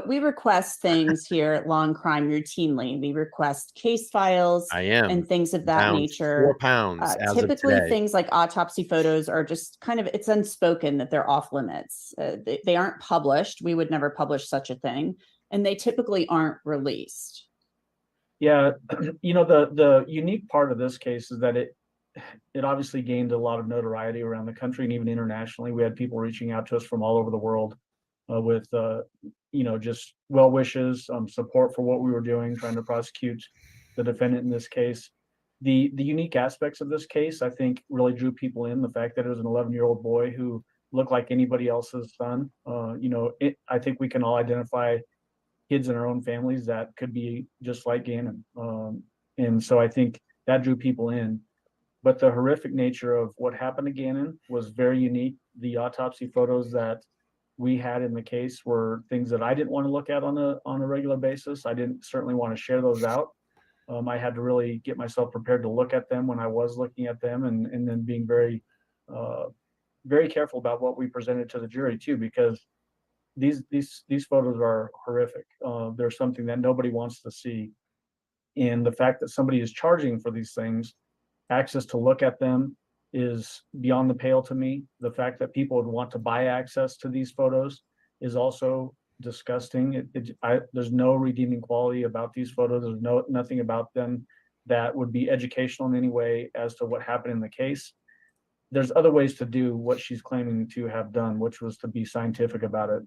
we request things here at Law and Crime routinely. We request case files and things of that nature. 4 pounds. Typically, things like autopsy photos are just kind of, it's unspoken that they're off limits. They aren't published. We would never publish such a thing. And they typically aren't released. Yeah, the unique part of this case is that it obviously gained a lot of notoriety around the country and even internationally. We had people reaching out to us from all over the world with just well wishes, support for what we were doing, trying to prosecute the defendant in this case. The unique aspects of this case, I think, really drew people in. The fact that it was an 11-year-old boy who looked like anybody else's son. I think we can all identify kids in our own families that could be just like Gannon. And so I think that drew people in. But the horrific nature of what happened to Gannon was very unique. The autopsy photos that we had in the case were things that I didn't want to look at on a regular basis. I didn't certainly want to share those out. I had to really get myself prepared to look at them when I was looking at them, and then being very, very careful about what we presented to the jury too, because these photos are horrific. They're something that nobody wants to see, and the fact that somebody is charging for these things, access to look at them, is beyond the pale to me. The fact that people would want to buy access to these photos is also disgusting. There's no redeeming quality about these photos. There's nothing about them that would be educational in any way as to what happened in the case. There's other ways to do what she's claiming to have done, which was to be scientific about it.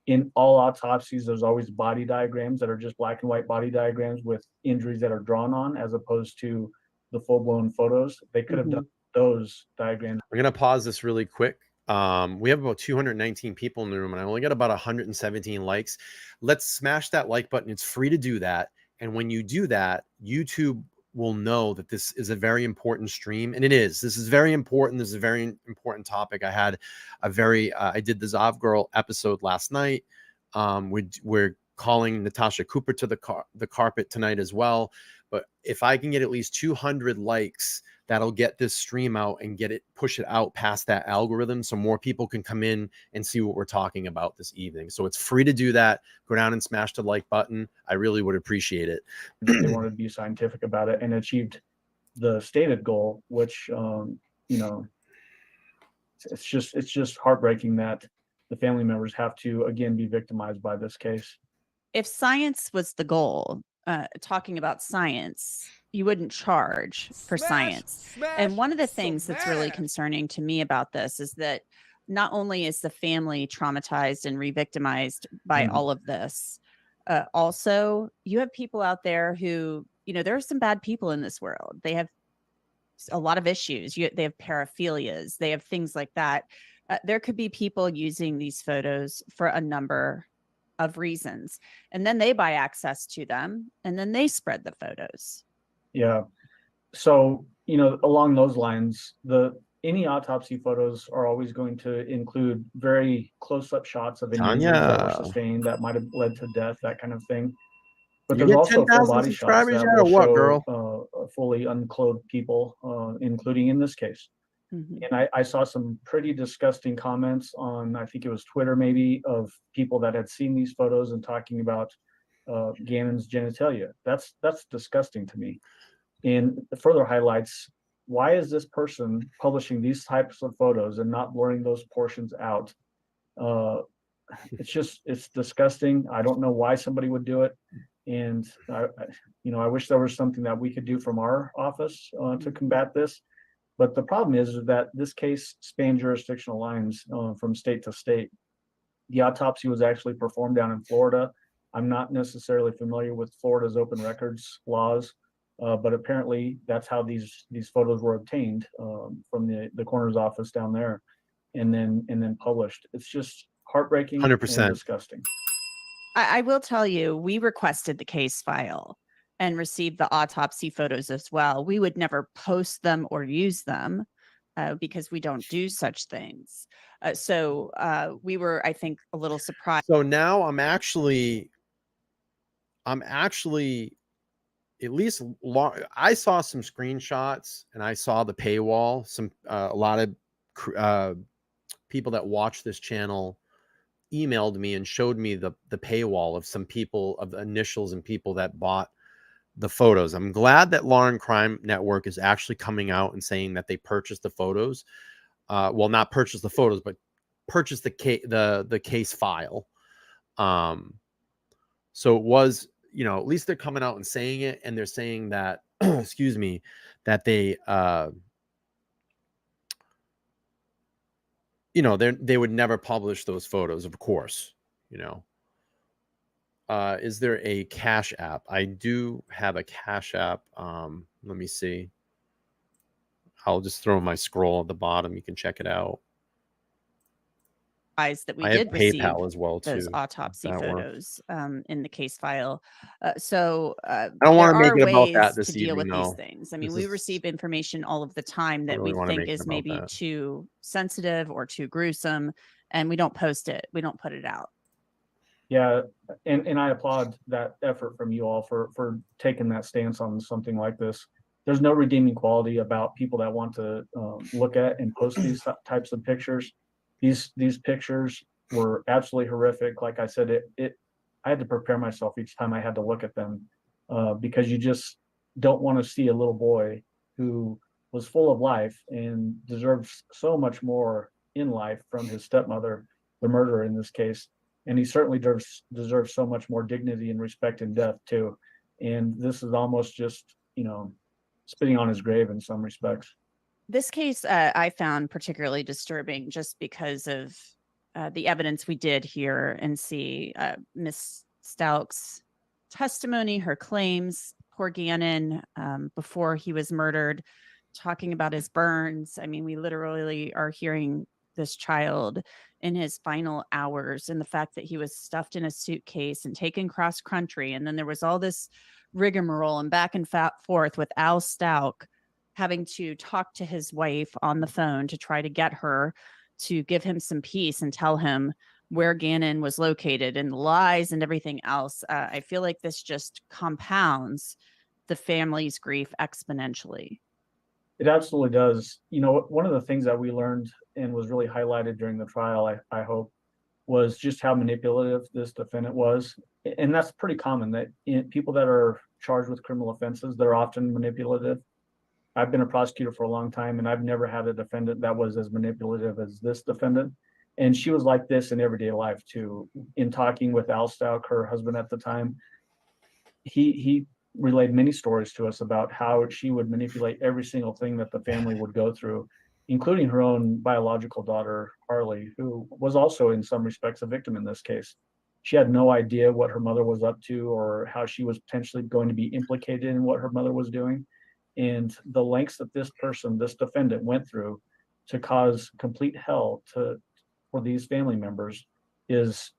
In all autopsies, there's always body diagrams that are just black and white body diagrams with injuries that are drawn on, as opposed to the full-blown photos. They could have done those diagrams. I'm going to pause this really quick. We have about 219 people in the room, and I only got about 117 likes. Let's smash that like button. It's free to do that. And when you do that, YouTube will know that this is a very important stream, and it is. This is very important. This is a very important topic. I had a very I did the Zav Girl episode last night. We're calling Natasha Cooper to the carpet tonight as well. But if I can get at least 200 likes, that'll get this stream out and push it out past that algorithm, so more people can come in and see what we're talking about this evening. So it's free to do that. Go down and smash the like button. I really would appreciate it. They wanted to be scientific about it and achieved the stated goal, which, it's just heartbreaking that the family members have to, again, be victimized by this case. If science was the goal, talking about science, you wouldn't charge for science. And one of the things that's really concerning to me about this is that not only is the family traumatized and re-victimized by all of this, also you have people out there who, there are some bad people in this world. They have a lot of issues. They have paraphilias. They have things like that. There could be people using these photos for a number of reasons, and then they buy access to them, and then they spread the photos. Yeah. So, along those lines, any autopsy photos are always going to include very close-up shots of any injuries that were sustained that might have led to death, that kind of thing. But there's also full body shots that will show fully unclothed people, including in this case. And I saw some pretty disgusting comments on, I think it was Twitter maybe, of people that had seen these photos and talking about Gannon's genitalia. That's disgusting to me. And it further highlights, why is this person publishing these types of photos and not blurring those portions out? It's disgusting. I don't know why somebody would do it. And I wish there was something that we could do from our office to combat this. But the problem is that this case spanned jurisdictional lines from state to state. The autopsy was actually performed down in Florida. I'm not necessarily familiar with Florida's open records laws, but apparently that's how these photos were obtained from the coroner's office down there, and then published. It's just heartbreaking 100%. and disgusting. I will tell you, we requested the case file and received the autopsy photos as well. We would never post them or use them because we don't do such things. So we were, I think, a little surprised. So now I'm actually at least I saw some screenshots and I saw the paywall. A lot of people that watch this channel emailed me and showed me the paywall of some people, of the initials and people that bought the photos. I'm glad that Law and Crime Network is actually coming out and saying that they purchased the photos. Well, not purchase the photos, but purchase the case file. So it was, at least they're coming out and saying it, and they're saying that, excuse me, that they, they would never publish those photos, of course, Is there a Cash App? I do have a Cash App. Let me see. I'll just throw my scroll at the bottom. You can check it out. That we did receive PayPal as well, those too, autopsy that photos in the case file. So I don't want to make it about that ways this to deal with evening, these though. things. I mean, we receive information all of the time that really we wanna think make it is about maybe that. too sensitive or too gruesome, and we don't post it. We don't put it out. Yeah, and I applaud that effort from you all for taking that stance on something like this. There's no redeeming quality about people that want to look at and post these types of pictures. These pictures were absolutely horrific. Like I said, I had to prepare myself each time I had to look at them because you just don't want to see a little boy who was full of life and deserves so much more in life from his stepmother, the murderer in this case. And he certainly deserves so much more dignity and respect in death too. And this is almost just, spitting on his grave in some respects. This case I found particularly disturbing just because of the evidence we did hear and see. Miss Stauch's testimony, her claims, poor Gannon, before he was murdered, talking about his burns. I mean, we literally are hearing this child in his final hours, and the fact that he was stuffed in a suitcase and taken cross country. And then there was all this rigmarole and back and forth with Al Stauch having to talk to his wife on the phone to try to get her to give him some peace and tell him where Gannon was located and lies and everything else. I feel like this just compounds the family's grief exponentially. It absolutely does. You know, one of the things that we learned and was really highlighted during the trial, I hope, was just how manipulative this defendant was. And that's pretty common that people that are charged with criminal offenses, they're often manipulative. I've been a prosecutor for a long time, and I've never had a defendant that was as manipulative as this defendant. And she was like this in everyday life too. In talking with Al Stauch, her husband at the time, he relayed many stories to us about how she would manipulate every single thing that the family would go through, including her own biological daughter, Harley, who was also in some respects a victim in this case. She had no idea what her mother was up to or how she was potentially going to be implicated in what her mother was doing. And the lengths that this person, this defendant, went through to cause complete hell for these family members is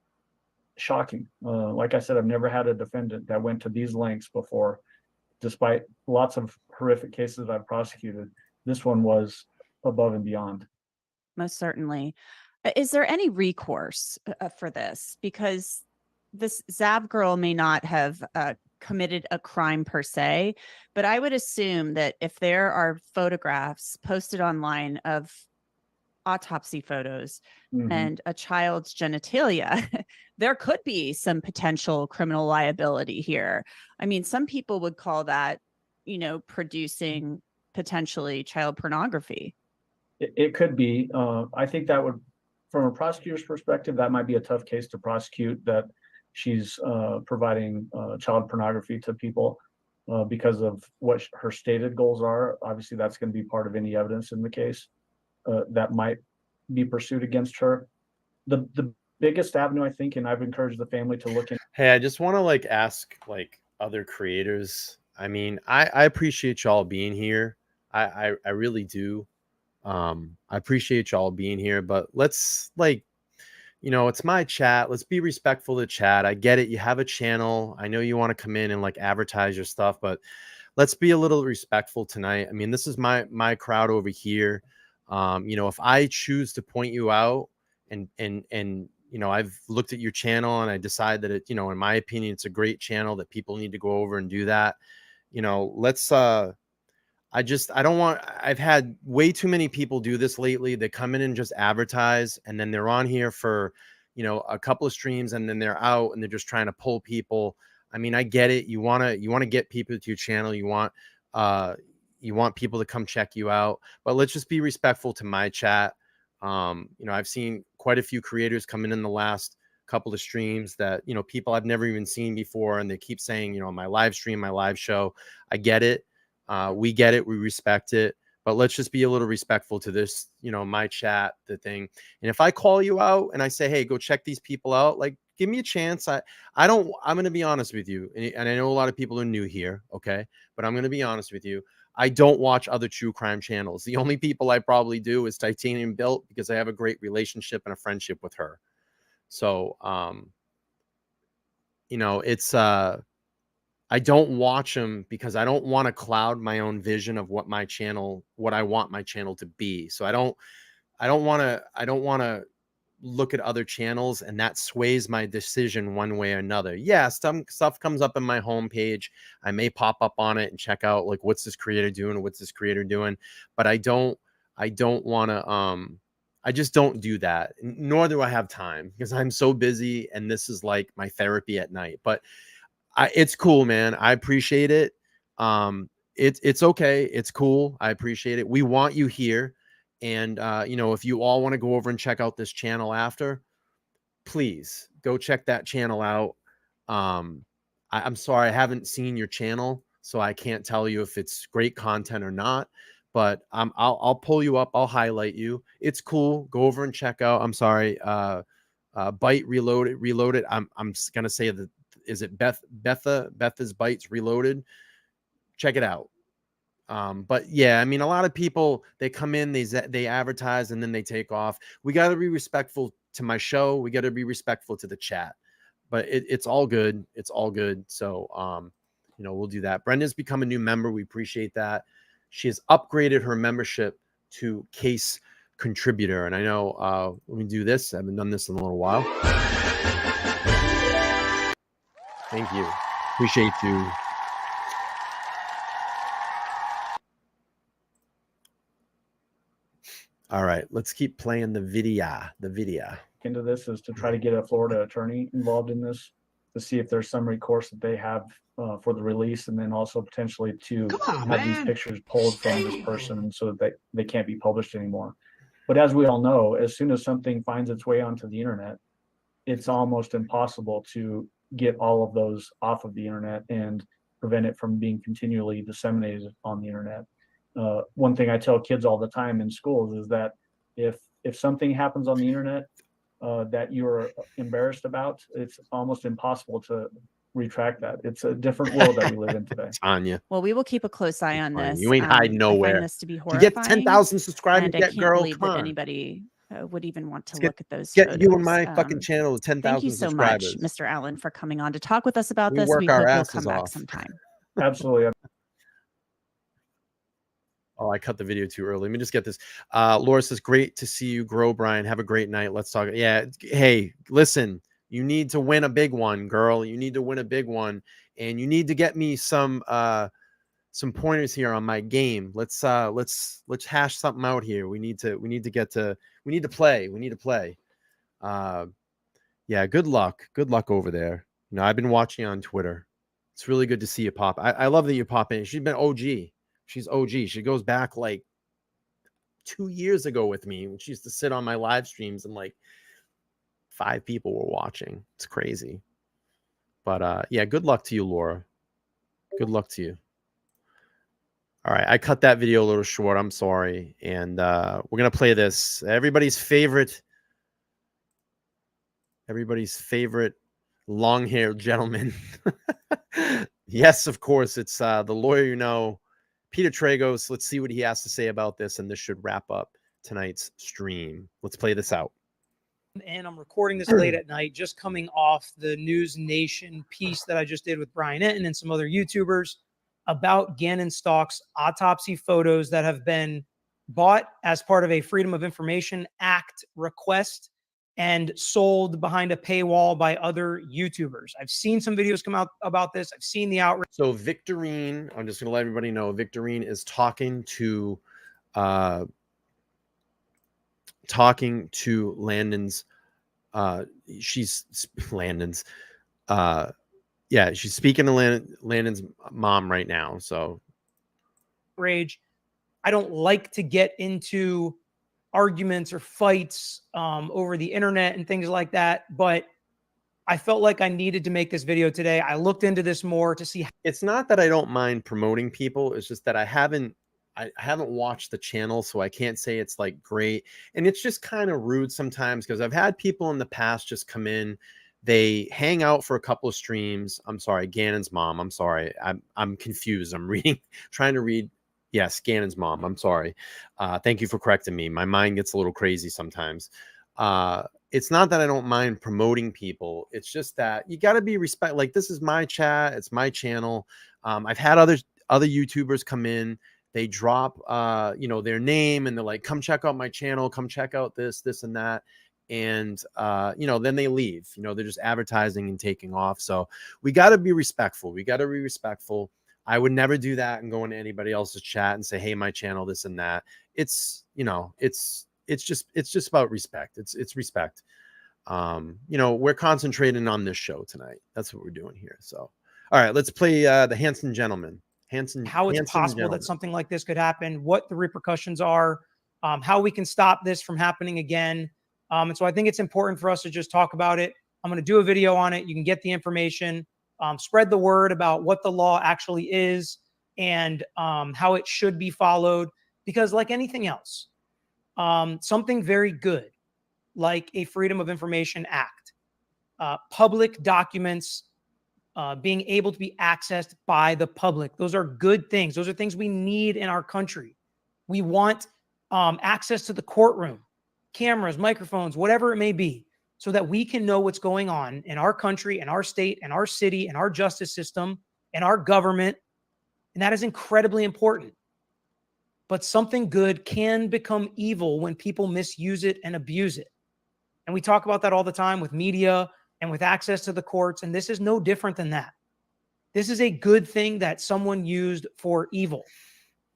shocking. Like I said, I've never had a defendant that went to these lengths before, despite lots of horrific cases I've prosecuted. This one was above and beyond. Most certainly. Is there any recourse for this? Because this Zav girl may not have committed a crime per se, but I would assume that if there are photographs posted online of autopsy photos and a child's genitalia, there could be some potential criminal liability here. I mean, some people would call that, you know, producing potentially child pornography. It could be. I think that would, from a prosecutor's perspective, that might be a tough case to prosecute, that she's providing child pornography to people because of what her stated goals are. Obviously, that's going to be part of any evidence in the case that might be pursued against her. The biggest avenue, I think, and I've encouraged the family to look in. Hey, I just want to ask other creators. I mean, I appreciate y'all being here. I really do. I appreciate y'all being here, but let's it's my chat. Let's be respectful to chat. I get it. You have a channel. I know you want to come in and advertise your stuff, but let's be a little respectful tonight. I mean, this is my crowd over here. If I choose to point you out and I've looked at your channel and I decide that it, in my opinion, it's a great channel that people need to go over and do that. Let's I've had way too many people do this lately. They come in and just advertise, and then they're on here for, a couple of streams, and then they're out and they're just trying to pull people. I mean, I get it. You want to get people to your channel. You want people to come check you out, but let's just be respectful to my chat. I've seen quite a few creators come in the last couple of streams that, people I've never even seen before. And they keep saying, my live stream, my live show. I get it. We get it. We respect it, but let's just be a little respectful to this, my chat, the thing. And if I call you out and I say, hey, go check these people out, give me a chance. I'm going to be honest with you. And I know a lot of people are new here. Okay. But I'm going to be honest with you. I don't watch other true crime channels. The only people I probably do is Titanium Built, because I have a great relationship and a friendship with her. So, I don't watch them because I don't want to cloud my own vision of what I want my channel to be. So I don't want to look at other channels and that sways my decision one way or another. Yeah, some stuff comes up in my homepage. I may pop up on it and check out what's this creator doing, what's this creator doing, but I don't want to I just don't do that, nor do I have time, because I'm so busy and this is my therapy at night. But it's cool, man. I appreciate it. It's okay. It's cool. I appreciate it. We want you here. And, if you all want to go over and check out this channel after, please go check that channel out. I'm sorry, I haven't seen your channel, so I can't tell you if it's great content or not, but I'll pull you up. I'll highlight you. It's cool. Go over and check out. I'm sorry. Bite Reloaded. I'm going to say that. Is it Betha's Bites Reloaded? Check it out. But yeah, I mean, a lot of people, they come in, they advertise, and then they take off. We got to be respectful to my show. We got to be respectful to the chat, but it's all good. It's all good. So, we'll do that. Brenda's become a new member. We appreciate that. She has upgraded her membership to case contributor. And I know, let me do this. I haven't done this in a little while. Thank you. Appreciate you. All right, let's keep playing the video. Into this is to try to get a Florida attorney involved in this to see if there's some recourse that they have for the release, and then also potentially to have these pictures pulled from this person so that they can't be published anymore. But as we all know, as soon as something finds its way onto the internet, it's almost impossible to get all of those off of the internet and prevent it from being continually disseminated on the internet. One thing I tell kids all the time in schools is that if something happens on the internet that you're embarrassed about, it's almost impossible to retract that. It's a different world that we live in today. Tanya. Well, we will keep a close eye on this. You ain't hiding nowhere. I find this to be You horrifying. get 10,000 subscribers, and I can't believe that anybody would even want to look at those Get photos. you and my fucking channel to 10,000 Thank you so much, subscribers. Mr. Allen, for coming on to talk with us about this. Work We our hope you'll asses come back off. sometime. Absolutely. Oh, I cut the video too early. Let me just get this. Laura says, great to see you grow, Brian. Have a great night. Let's talk. Yeah. Hey, listen, you need to win a big one, girl. You need to win a big one. And you need to get me some pointers here on my game. Let's hash something out here. We need to play. Yeah, good luck. Good luck over there. I've been watching you on Twitter. It's really good to see you pop. I love that you pop in. She's been OG. She's OG. She goes back like 2 years ago with me when she used to sit on my live streams and like 5 people were watching. It's crazy. But yeah, good luck to you, Laura. Good luck to you. All right, I cut that video a little short. I'm sorry. And we're going to play this. Everybody's favorite long-haired gentleman. Yes, of course. It's the lawyer Peter Tragos. Let's see what he has to say about this, and this should wrap up tonight's stream. Let's play this out. And I'm recording this late at night, just coming off the News Nation piece that I just did with Brian Enton and some other YouTubers about Gannon Stauch's autopsy photos that have been bought as part of a Freedom of Information Act request and sold behind a paywall by other YouTubers. I've seen some videos come out about this. I've seen the outrage. So Victorine, I'm just going to let everybody know, Victorine is talking to Landon's, she's speaking to Landon's mom right now. So rage. I don't like to get into arguments or fights over the internet and things like that, but I felt like I needed to make this video today. I looked into this more to see. It's not that I don't mind promoting people. It's just that I haven't watched the channel, so I can't say it's like great. And it's just kind of rude sometimes because I've had people in the past just come in, they hang out for a couple of streams. I'm sorry, Gannon's mom. I'm sorry. I'm confused. I'm trying to read. Yes, Gannon's mom. I'm sorry. Thank you for correcting me. My mind gets a little crazy sometimes. It's not that I don't mind promoting people. It's just that you got to be respect. Like, this is my chat. It's my channel. I've had other YouTubers come in. They drop, their name and they're like, come check out my channel. Come check out this, and that. And, then they leave. They're just advertising and taking off. So we got to be respectful. I would never do that and go into anybody else's chat and say, hey, my channel, this and that. It's just about respect. It's respect. We're concentrating on this show tonight. That's what we're doing here. So, all right, let's play the Handsome Gentleman. How it's possible that something like this could happen, what the repercussions are, how we can stop this from happening again. And so I think it's important for us to just talk about it. I'm going to do a video on it. You can get the information. Spread the word about what the law actually is and how it should be followed. Because like anything else, something very good, like a Freedom of Information Act, public documents being able to be accessed by the public. Those are good things. Those are things we need in our country. We want access to the courtroom, cameras, microphones, whatever it may be, so that we can know what's going on in our country, in our state, in our city, in our justice system, and our government, and that is incredibly important. But something good can become evil when people misuse it and abuse it. And we talk about that all the time with media and with access to the courts, and this is no different than that. This is a good thing that someone used for evil.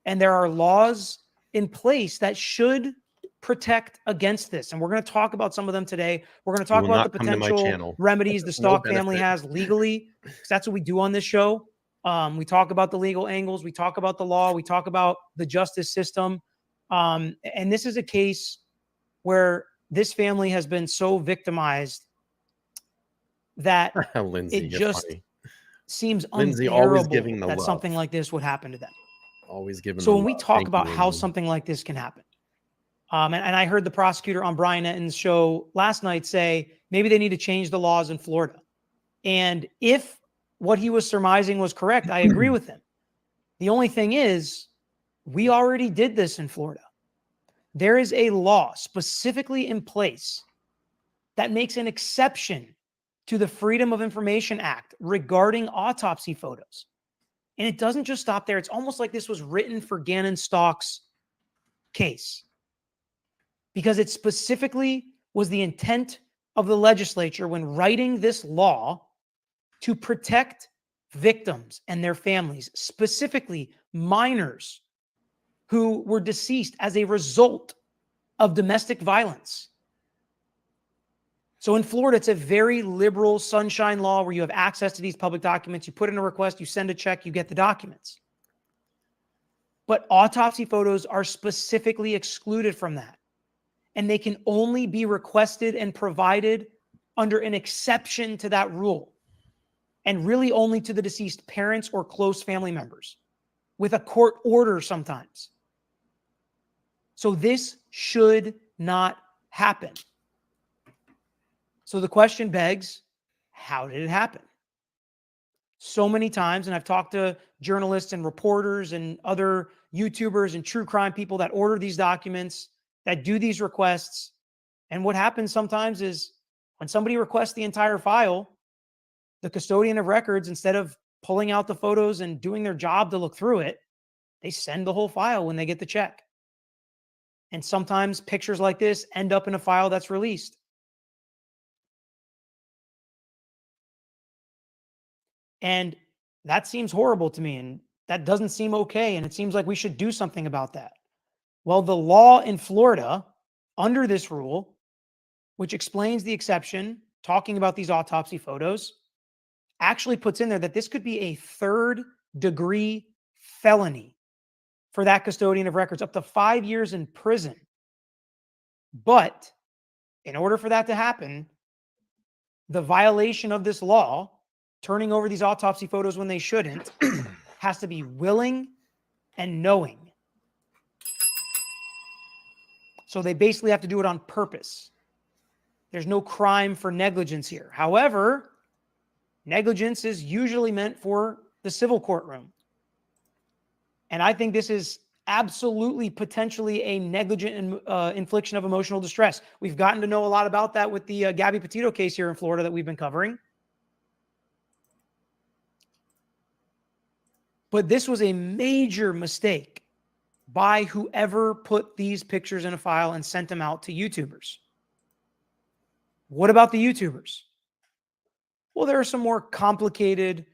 And there are laws in place that should protect against this. And we're going to talk about some of them today. We're going to talk about the potential remedies the Stauch family has legally, because that's what we do on this show. We talk about the legal angles. We talk about the law. We talk about the justice system. And this is a case where this family has been so victimized that Lindsay, it just seems Lindsay, unbearable that something like this would happen to them. Always giving. So when we talk about how something like this can happen, and I heard the prosecutor on Brian Etten's show last night say maybe they need to change the laws in Florida. And if what he was surmising was correct, I agree with him. The only thing is, we already did this in Florida. There is a law specifically in place that makes an exception to the Freedom of Information Act regarding autopsy photos. And it doesn't just stop there. It's almost like this was written for Gannon Stauch's case, because it specifically was the intent of the legislature when writing this law to protect victims and their families, specifically minors who were deceased as a result of domestic violence. So in Florida, it's a very liberal sunshine law where you have access to these public documents. You put in a request, you send a check, you get the documents. But autopsy photos are specifically excluded from that. And they can only be requested and provided under an exception to that rule. And really only to the deceased parents or close family members, with a court order sometimes. So this should not happen. So the question begs, how did it happen? So many times, and I've talked to journalists and reporters and other YouTubers and true crime people that order these documents, that do these requests. And what happens sometimes is when somebody requests the entire file, the custodian of records, instead of pulling out the photos and doing their job to look through it, they send the whole file when they get the check. And sometimes pictures like this end up in a file that's released. And that seems horrible to me, and that doesn't seem okay, and it seems like we should do something about that. Well, the law in Florida, under this rule, which explains the exception, talking about these autopsy photos, actually puts in there that this could be a third-degree felony for that custodian of records, up to 5 years in prison. But in order for that to happen, the violation of this law, turning over these autopsy photos when they shouldn't, has to be willing and knowing. So they basically have to do it on purpose. There's no crime for negligence here. However, negligence is usually meant for the civil courtroom. And I think this is absolutely potentially a negligent infliction of emotional distress. We've gotten to know a lot about that with the Gabby Petito case here in Florida that we've been covering. But this was a major mistake by whoever put these pictures in a file and sent them out to YouTubers. What about the YouTubers? Well, there are some more complicated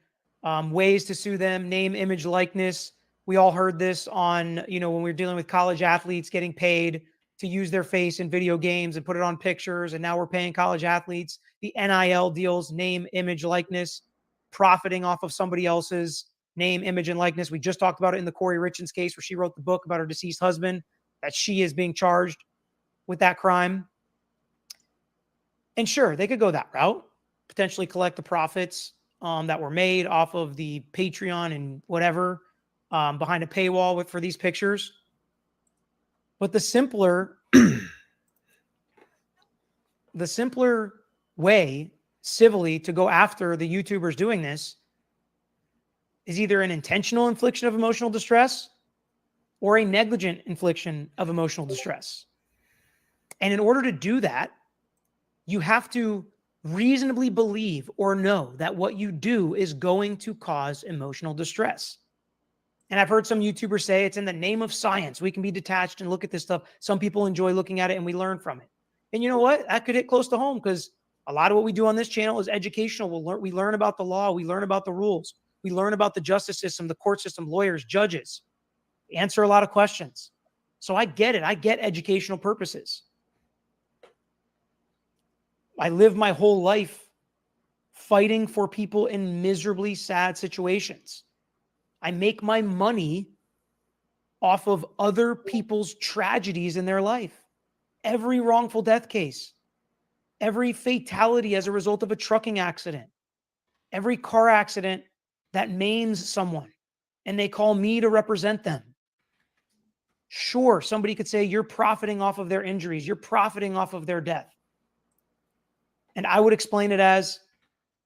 ways to sue them. Name, image, likeness. We all heard this on, when we were dealing with college athletes getting paid to use their face in video games and put it on pictures. And now we're paying college athletes the NIL deals, name, image, likeness, profiting off of somebody else's name, image, and likeness. We just talked about it in the Corey Richens case where she wrote the book about her deceased husband, that she is being charged with that crime. And sure, they could go that route, potentially collect the profits that were made off of the Patreon and whatever behind a paywall for these pictures. But the simpler way civilly to go after the YouTubers doing this is either an intentional infliction of emotional distress or a negligent infliction of emotional distress. And in order to do that, you have to reasonably believe or know that what you do is going to cause emotional distress. And I've heard some YouTubers say it's in the name of science. We can be detached and look at this stuff. Some people enjoy looking at it and we learn from it. And you know what? That could hit close to home because a lot of what we do on this channel is educational. We learn about the law. We learn about the rules. We learn about the justice system, the court system, lawyers, judges. Answer a lot of questions. So I get it. I get educational purposes. I live my whole life fighting for people in miserably sad situations. I make my money off of other people's tragedies in their life. Every wrongful death case, every fatality as a result of a trucking accident, every car accident that maims someone, and they call me to represent them. Sure, somebody could say you're profiting off of their injuries, you're profiting off of their death. And I would explain it as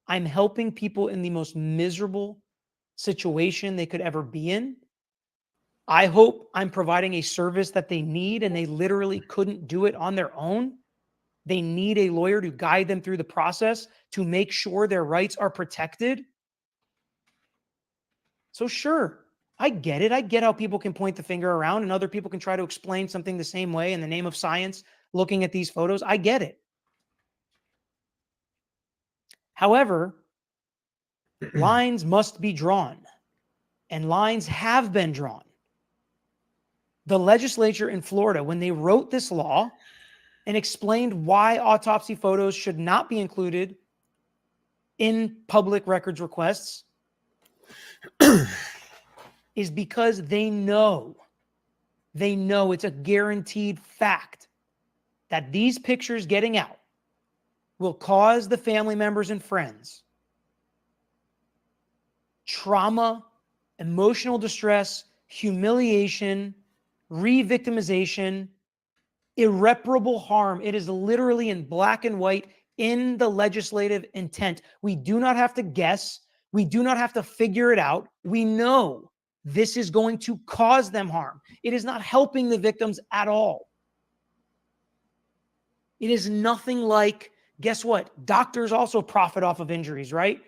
I'm helping people in the most miserable situation they could ever be in. I hope I'm providing a service that they need and they literally couldn't do it on their own. They need a lawyer to guide them through the process to make sure their rights are protected. So sure, I get it. I get how people can point the finger around and other people can try to explain something the same way in the name of science, looking at these photos. I get it. However, lines must be drawn, and lines have been drawn. The legislature in Florida, when they wrote this law and explained why autopsy photos should not be included in public records requests, is because they know it's a guaranteed fact that these pictures getting out will cause the family members and friends trauma, emotional distress, humiliation, re-victimization, irreparable harm. It is literally in black and white in the legislative intent. We do not have to guess. We do not have to figure it out. We know this is going to cause them harm. It is not helping the victims at all. It is nothing like, guess what? Doctors also profit off of injuries, right?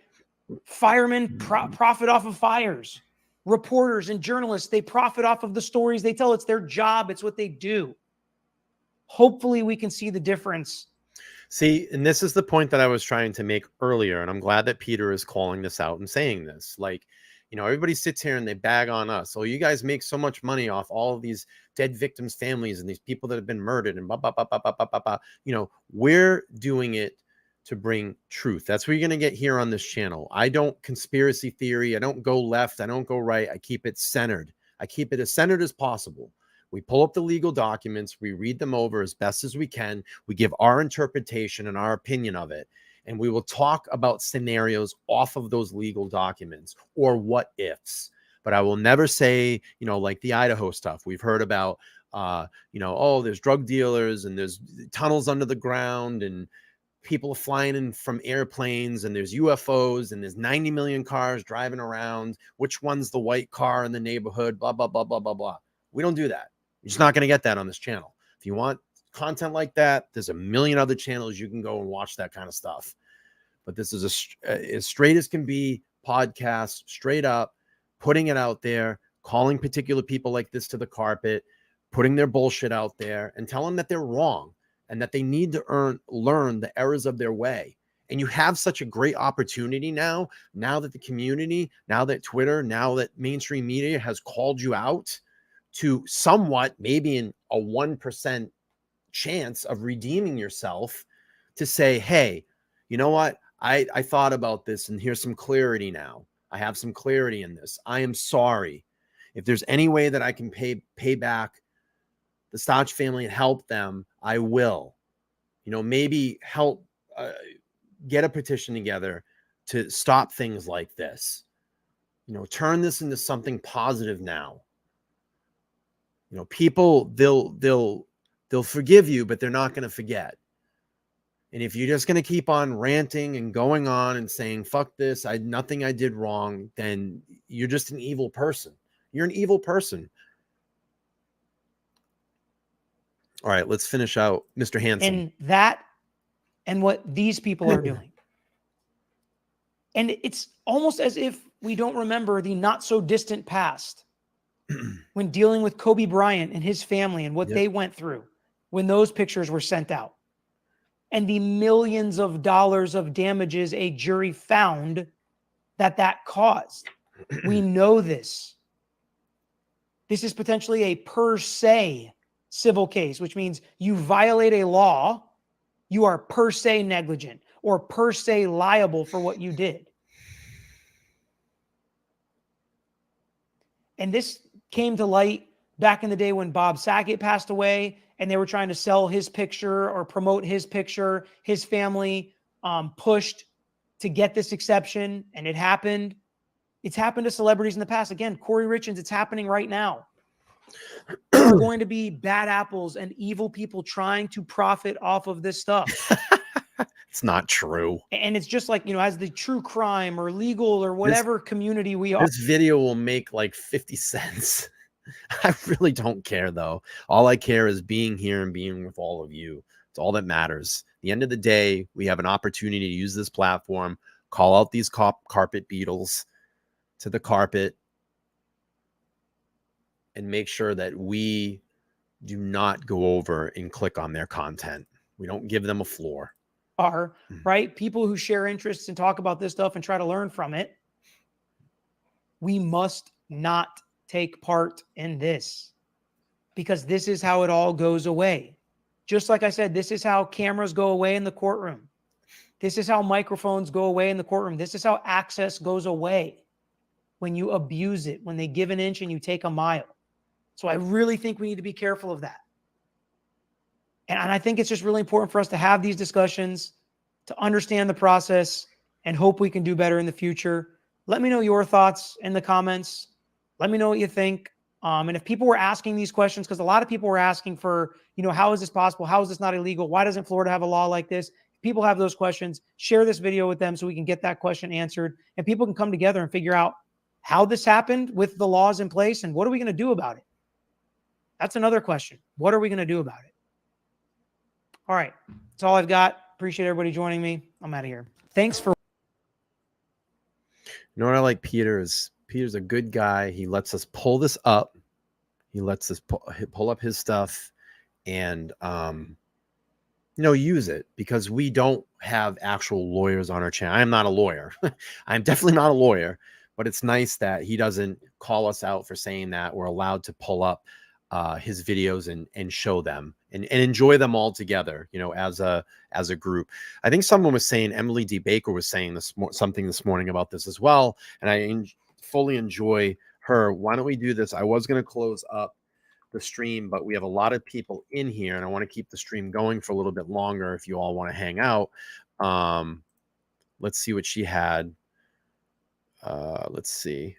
Firemen profit off of fires. Reporters and journalists, they profit off of the stories they tell. It's their job. It's what they do. Hopefully we can see the difference. See, and this is the point that I was trying to make earlier, and I'm glad that Peter is calling this out and saying this. Like, you know, everybody sits here and they bag on us. Oh, you guys make so much money off all of these dead victims' families and these people that have been murdered and blah, blah, blah, blah, blah, blah, blah, blah. You know, we're doing it to bring truth. That's what you're going to get here on this channel. I don't conspiracy theory. I don't go left. I don't go right. I keep it centered. I keep it as centered as possible. We pull up the legal documents. We read them over as best as we can. We give our interpretation and our opinion of it. And we will talk about scenarios off of those legal documents or what ifs. But I will never say, you know, like the Idaho stuff we've heard about, you know, oh, there's drug dealers and there's tunnels under the ground and people are flying in from airplanes and there's UFOs and there's 90 million cars driving around. Which one's the white car in the neighborhood? Blah, blah, blah, blah, blah, blah. We don't do that. You're just not going to get that on this channel. If you want content like that, there's a million other channels you can go and watch that kind of stuff. But this is as straight as can be podcast, straight up, putting it out there, calling particular people like this to the carpet, putting their bullshit out there and telling them that they're wrong and that they need to learn the errors of their way. And you have such a great opportunity now that the community, now that Twitter, now that mainstream media has called you out to somewhat, maybe in a 1% chance of redeeming yourself, to say, hey, you know what? I thought about this and here's some clarity now. I have some clarity in this. I am sorry. If there's any way that I can pay back the Stauch family and help them, I will. You know, maybe help get a petition together to stop things like this. You know, turn this into something positive now. You know, people, they'll forgive you, but they're not going to forget. And if you're just going to keep on ranting and going on and saying, fuck this, nothing I did wrong, then you're just an evil person. You're an evil person. All right, let's finish out Mr. Hanson. And that and what these people are doing. And it's almost as if we don't remember the not so distant past when dealing with Kobe Bryant and his family and what they went through when those pictures were sent out, and the millions of dollars of damages a jury found that caused. We know this. This is potentially a per se civil case, which means you violate a law, you are per se negligent or per se liable for what you did. And this came to light back in the day when Bob Saget passed away and they were trying to sell his picture or promote his picture. His family pushed to get this exception, and it happened. It's happened to celebrities in the past. Again, Corey Richards, it's happening right now. There are going to be bad apples and evil people trying to profit off of this stuff. It's not true. And it's just like, as the true crime or legal or whatever community we are. This video will make like 50 cents. I really don't care, though. All I care is being here and being with all of you. It's all that matters. At the end of the day, we have an opportunity to use this platform, call out these carpet beetles to the carpet, and make sure that we do not go over and click on their content. We don't give them a floor. Right? People who share interests and talk about this stuff and try to learn from it. We must not take part in this, because this is how it all goes away. Just like I said, this is how cameras go away in the courtroom. This is how microphones go away in the courtroom. This is how access goes away when you abuse it, when they give an inch and you take a mile. So I really think we need to be careful of that. And I think it's just really important for us to have these discussions, to understand the process, and hope we can do better in the future. Let me know your thoughts in the comments. Let me know what you think. And if people were asking these questions, because a lot of people were asking for, how is this possible? How is this not illegal? Why doesn't Florida have a law like this? If people have those questions, share this video with them so we can get that question answered, and people can come together and figure out how this happened with the laws in place and what are we going to do about it? That's another question. What are we going to do about it? All right. That's all I've got. Appreciate everybody joining me. I'm out of here. Thanks for. You know what I like Peter is? Peter's a good guy. He lets us pull this up. He lets us pull up his stuff and, use it, because we don't have actual lawyers on our channel. I am not a lawyer. I'm definitely not a lawyer, but it's nice that he doesn't call us out for saying that. We're allowed to pull up his videos and show them and enjoy them all together, as a group. I think someone was saying, Emily D. Baker was saying something this morning about this as well. And I fully enjoy her. Why don't we do this? I was going to close up the stream, but we have a lot of people in here and I want to keep the stream going for a little bit longer if you all want to hang out. Let's see what she had. Let's see.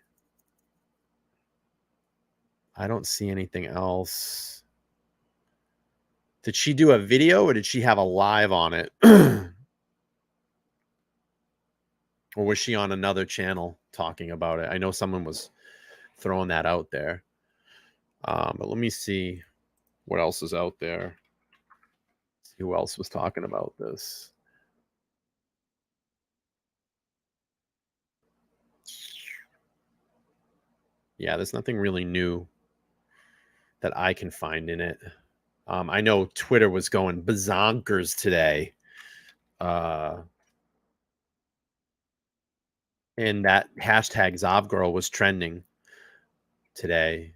I don't see anything else. Did she do a video or did she have a live on it? Or was she on another channel talking about it? I know someone was throwing that out there. But let me see what else is out there. See who else was talking about this. Yeah, there's nothing really new that I can find in it. I know Twitter was going bazonkers today. And that hashtag Zavgirl was trending today.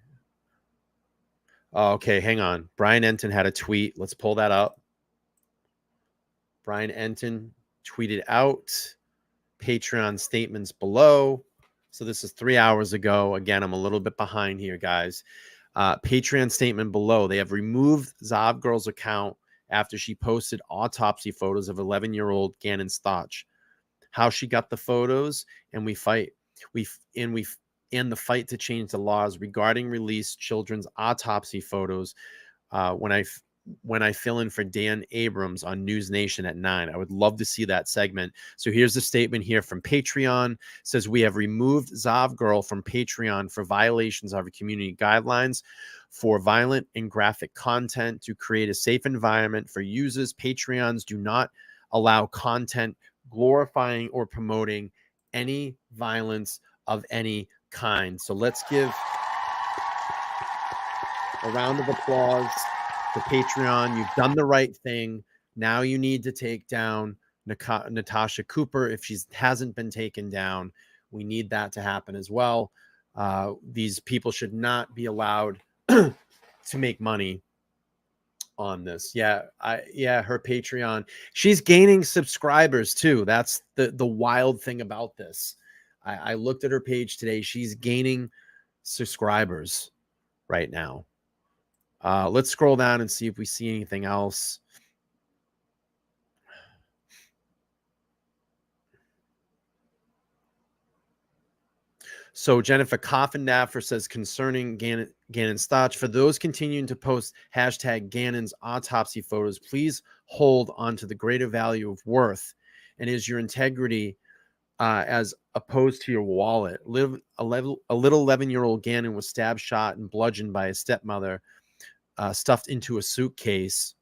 Oh, okay, hang on. Brian Enton had a tweet. Let's pull that up. Brian Enton tweeted out Patreon statements below. So this is 3 hours ago. Again, I'm a little bit behind here, guys. Patreon statement below. They have removed Zavgirl's account after she posted autopsy photos of 11-year-old Gannon Stauch. How she got the photos, and the fight to change the laws regarding released children's autopsy photos. When I fill in for Dan Abrams on News Nation at 9, I would love to see that segment. So here's the statement here from Patreon. It says, we have removed Zavgirl from Patreon for violations of our community guidelines for violent and graphic content to create a safe environment for users. Patreons do not allow content glorifying or promoting any violence of any kind. So let's give a round of applause to Patreon. You've done the right thing. Now you need to take down Natasha Cooper. If she hasn't been taken down, we need that to happen as well. These people should not be allowed to make money on this. Her Patreon. She's gaining subscribers too. That's the wild thing about this. I looked at her page today. She's gaining subscribers right now. Let's scroll down and see if we see anything else. So Jennifer Coffindaffer says, concerning Gannon Stauch, for those continuing to post hashtag Gannon's autopsy photos, please hold on to the greater value of worth and is your integrity as opposed to your wallet. A little 11-year-old Gannon was stabbed, shot, and bludgeoned by his stepmother, stuffed into a suitcase,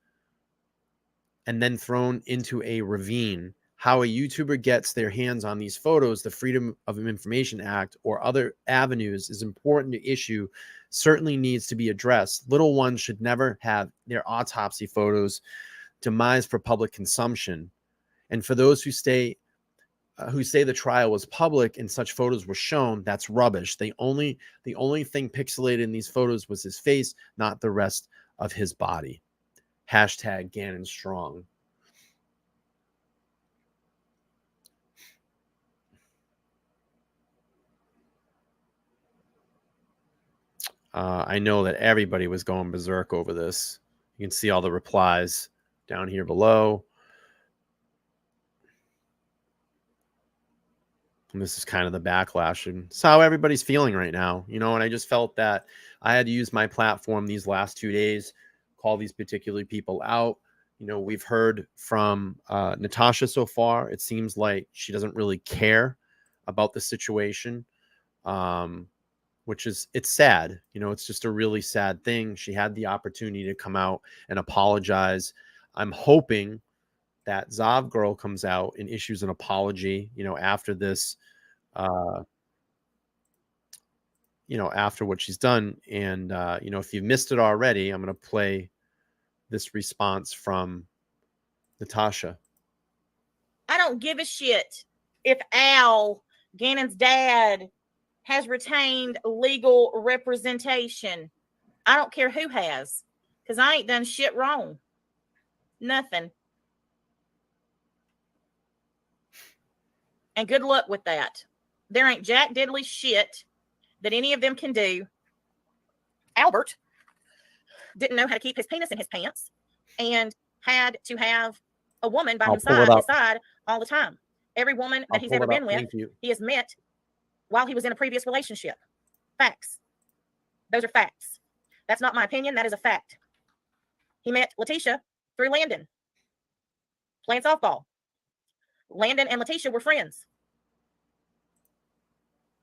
and then thrown into a ravine. How a YouTuber gets their hands on these photos, the Freedom of Information Act, or other avenues is important to issue, certainly needs to be addressed. Little ones should never have their autopsy photos demised for public consumption. And for those who say the trial was public and such photos were shown, that's rubbish. The only thing pixelated in these photos was his face, not the rest of his body. Hashtag Gannon Strong. I know that everybody was going berserk over this. You can see all the replies down here below. And this is kind of the backlash, and it's how everybody's feeling right now, you know. And I just felt that I had to use my platform these last 2 days, call these particular people out. You know, we've heard from Natasha so far. It seems like she doesn't really care about the situation, which is, it's sad. You know, it's just a really sad thing. She had the opportunity to come out and apologize. I'm hoping that Zav girl comes out and issues an apology, you know, after this, you know, after what she's done. And, you know, if you've missed it already, I'm going to play this response from Natasha. I don't give a shit if Al, Gannon's dad, has retained legal representation. I don't care who has, because I ain't done shit wrong. Nothing. And good luck with that. There ain't jack diddly shit that any of them can do. Albert didn't know how to keep his penis in his pants and had to have a woman by his side all the time. Every woman that he's ever been with, he has met while he was in a previous relationship. Facts. Those are facts. That's not my opinion. That is a fact. He met Letitia through Landon, playing softball. Landon and Letitia were friends.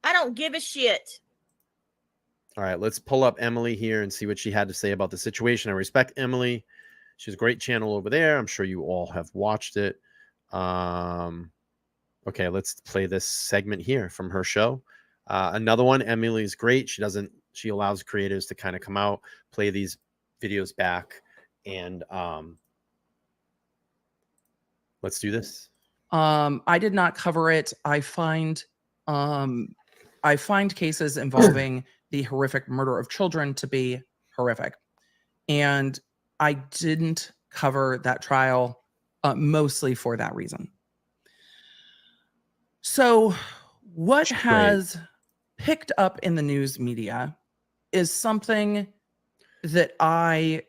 I don't give a shit. All right, let's pull up Emily here and see what she had to say about the situation. I respect Emily. She has a great channel over there. I'm sure you all have watched it. Okay, let's play this segment here from her show. Another one, Emily's great. She allows creators to kind of come out, play these videos back, and let's do this. I did not cover it. I find cases involving the horrific murder of children to be horrific. And I didn't cover that trial mostly for that reason. So what has picked up in the news media is something that I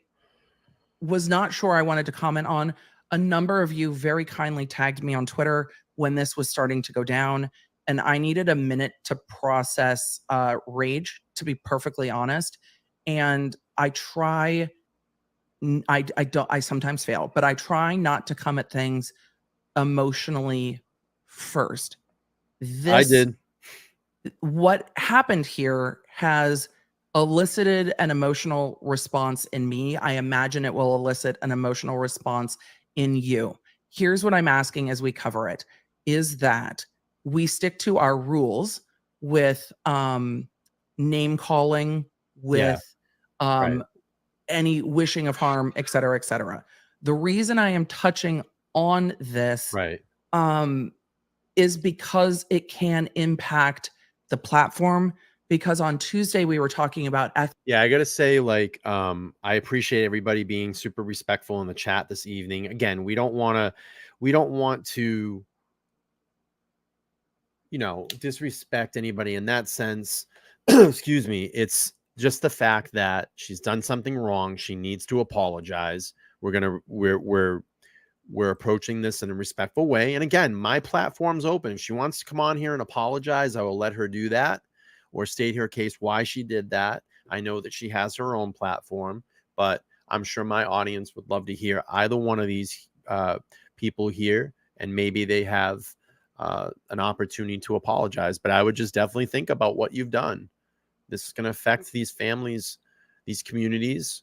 was not sure I wanted to comment on. A number of you very kindly tagged me on Twitter when this was starting to go down, and I needed a minute to process rage, to be perfectly honest. And I sometimes fail, but I try not to come at things emotionally first. I did. What happened here has elicited an emotional response in me. I imagine it will elicit an emotional response in you. Here's what I'm asking as we cover it, is that we stick to our rules with name calling, with any wishing of harm, et cetera, et cetera. The reason I am touching on this is because it can impact the platform. Because on Tuesday we were talking about I gotta say, like, I appreciate everybody being super respectful in the chat this evening. Again, we don't want to, you know, disrespect anybody in that sense. Excuse me. It's just the fact that she's done something wrong. She needs to apologize. We're approaching this in a respectful way. And again, my platform's open. If she wants to come on here and apologize, I will let her do that, or state her case why she did that. I know that she has her own platform, but I'm sure my audience would love to hear either one of these people here, and maybe they have an opportunity to apologize. But I would just definitely think about what you've done. This is going to affect these families, these communities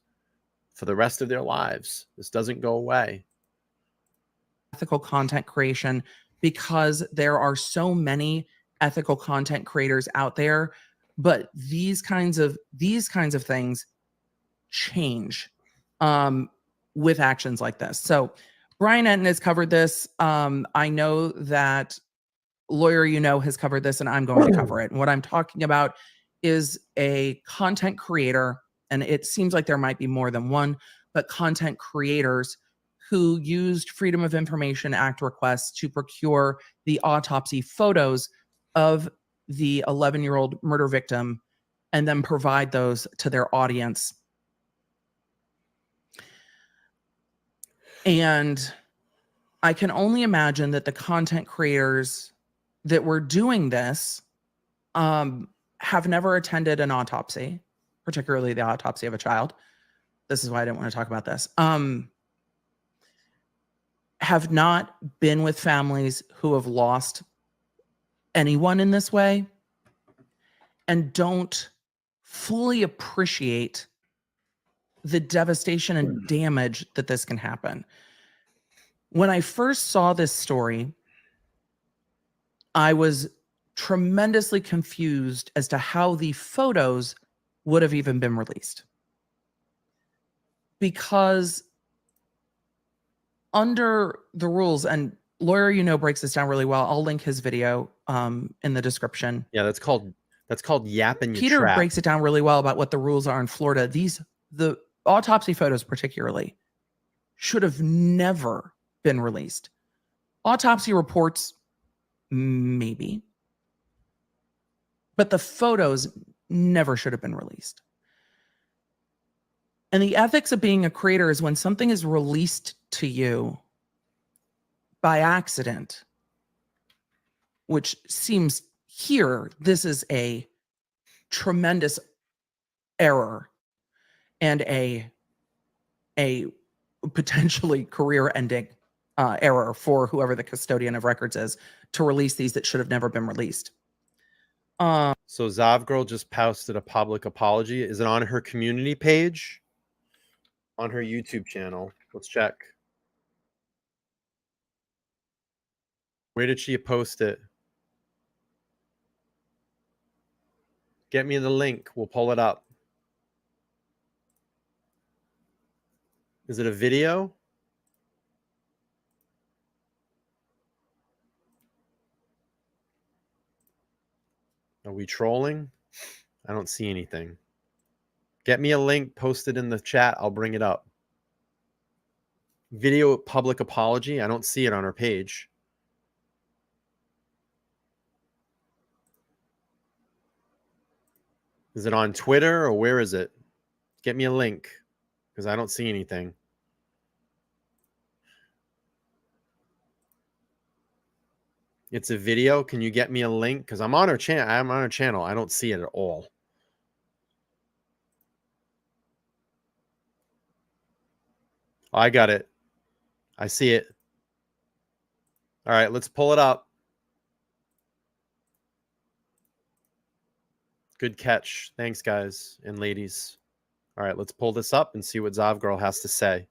for the rest of their lives. This doesn't go away. Ethical content creation, because there are so many ethical content creators out there, but these kinds of things change with actions like this. So Brian Enton has covered this. I know that Lawyer You Know has covered this, and I'm going to cover it. And what I'm talking about is a content creator, and it seems like there might be more than one, but content creators who used Freedom of Information Act requests to procure the autopsy photos of the 11-year-old murder victim and then provide those to their audience. And I can only imagine that the content creators that were doing this have never attended an autopsy, particularly the autopsy of a child. This is why I didn't want to talk about this. Have not been with families who have lost anyone in this way, and don't fully appreciate the devastation and damage that this can happen. When I first saw this story, I was tremendously confused as to how the photos would have even been released. Because under the rules, and Lawyer You Know breaks this down really well. I'll link his video in the description. Yeah, that's called yapping your Peter trap. breaks it down really well about what the rules are in Florida. The autopsy photos particularly should have never been released. Autopsy reports, maybe, but the photos never should have been released. And the ethics of being a creator is when something is released to you by accident, which seems here, this is a tremendous error and a potentially career-ending error for whoever the custodian of records is to release these that should have never been released. So Zavgirl just posted a public apology. Is it on her community page? On her YouTube channel? Let's check. Where did she post it? Get me the link. We'll pull it up. Is it a video? Are we trolling? I don't see anything. Get me a link, post it in the chat. I'll bring it up. Video public apology. I don't see it on her page. Is it on Twitter or where is it? Get me a link because I don't see anything. It's a video. Can you get me a link? Because I'm on her channel. I'm on her channel. I don't see it at all. Oh, I got it. I see it. All right, let's pull it up. Good catch. Thanks, guys and ladies. All right, let's pull this up and see what Zavgirl has to say.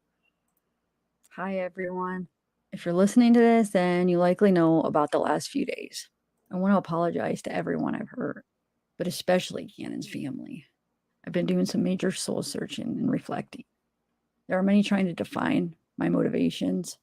Hi, everyone. If you're listening to this, then you likely know about the last few days. I want to apologize to everyone I've hurt, but especially Cannon's family. I've been doing some major soul searching and reflecting. There are many trying to define my motivations,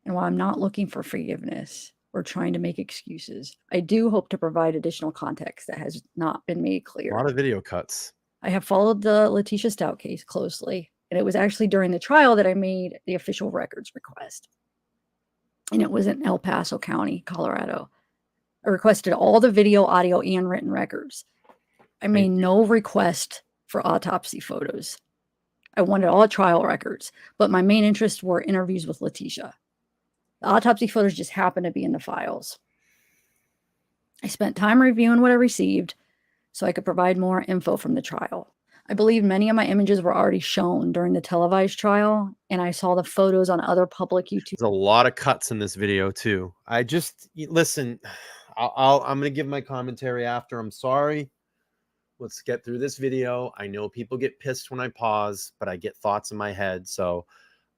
and while I'm not looking for forgiveness or trying to make excuses, I do hope to provide additional context that has not been made clear. A lot of video cuts. I have followed the Natasha Stauch case closely, and it was actually during the trial that I made the official records request. And it was in El Paso County, Colorado. I requested all the video, audio, and written records. I made no request for autopsy photos. I wanted all trial records, but my main interests were interviews with Natasha. The autopsy photos just happened to be in the files. I spent time reviewing what I received so I could provide more info from the trial. I believe many of my images were already shown during the televised trial, and I saw the photos on other public YouTube. There's a lot of cuts in this video too. I just listen. I'm gonna give my commentary after. I'm sorry. Let's get through this video. I know people get pissed when I pause, but I get thoughts in my head, so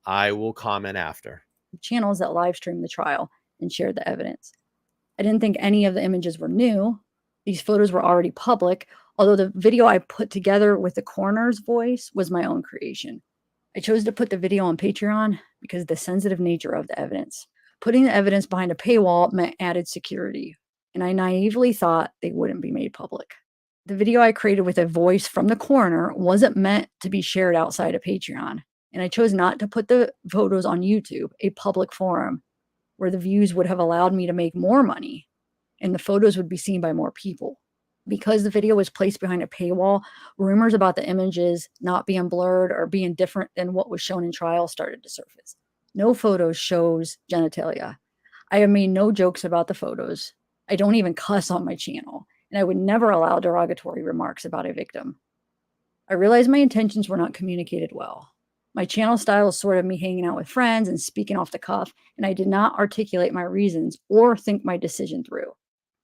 I will comment after. Channels that live streamed the trial and shared the evidence. I didn't think any of the images were new. These photos were already public, although the video I put together with the coroner's voice was my own creation. I chose to put the video on Patreon because of the sensitive nature of the evidence. Putting the evidence behind a paywall meant added security, and I naively thought they wouldn't be made public. The video I created with a voice from the coroner wasn't meant to be shared outside of Patreon, and I chose not to put the photos on YouTube, a public forum, where the views would have allowed me to make more money and the photos would be seen by more people. Because the video was placed behind a paywall, rumors about the images not being blurred or being different than what was shown in trial started to surface. No photos shows genitalia. I have made no jokes about the photos. I don't even cuss on my channel, and I would never allow derogatory remarks about a victim. I realized my intentions were not communicated well. My channel style is sort of me hanging out with friends and speaking off the cuff, and I did not articulate my reasons or think my decision through.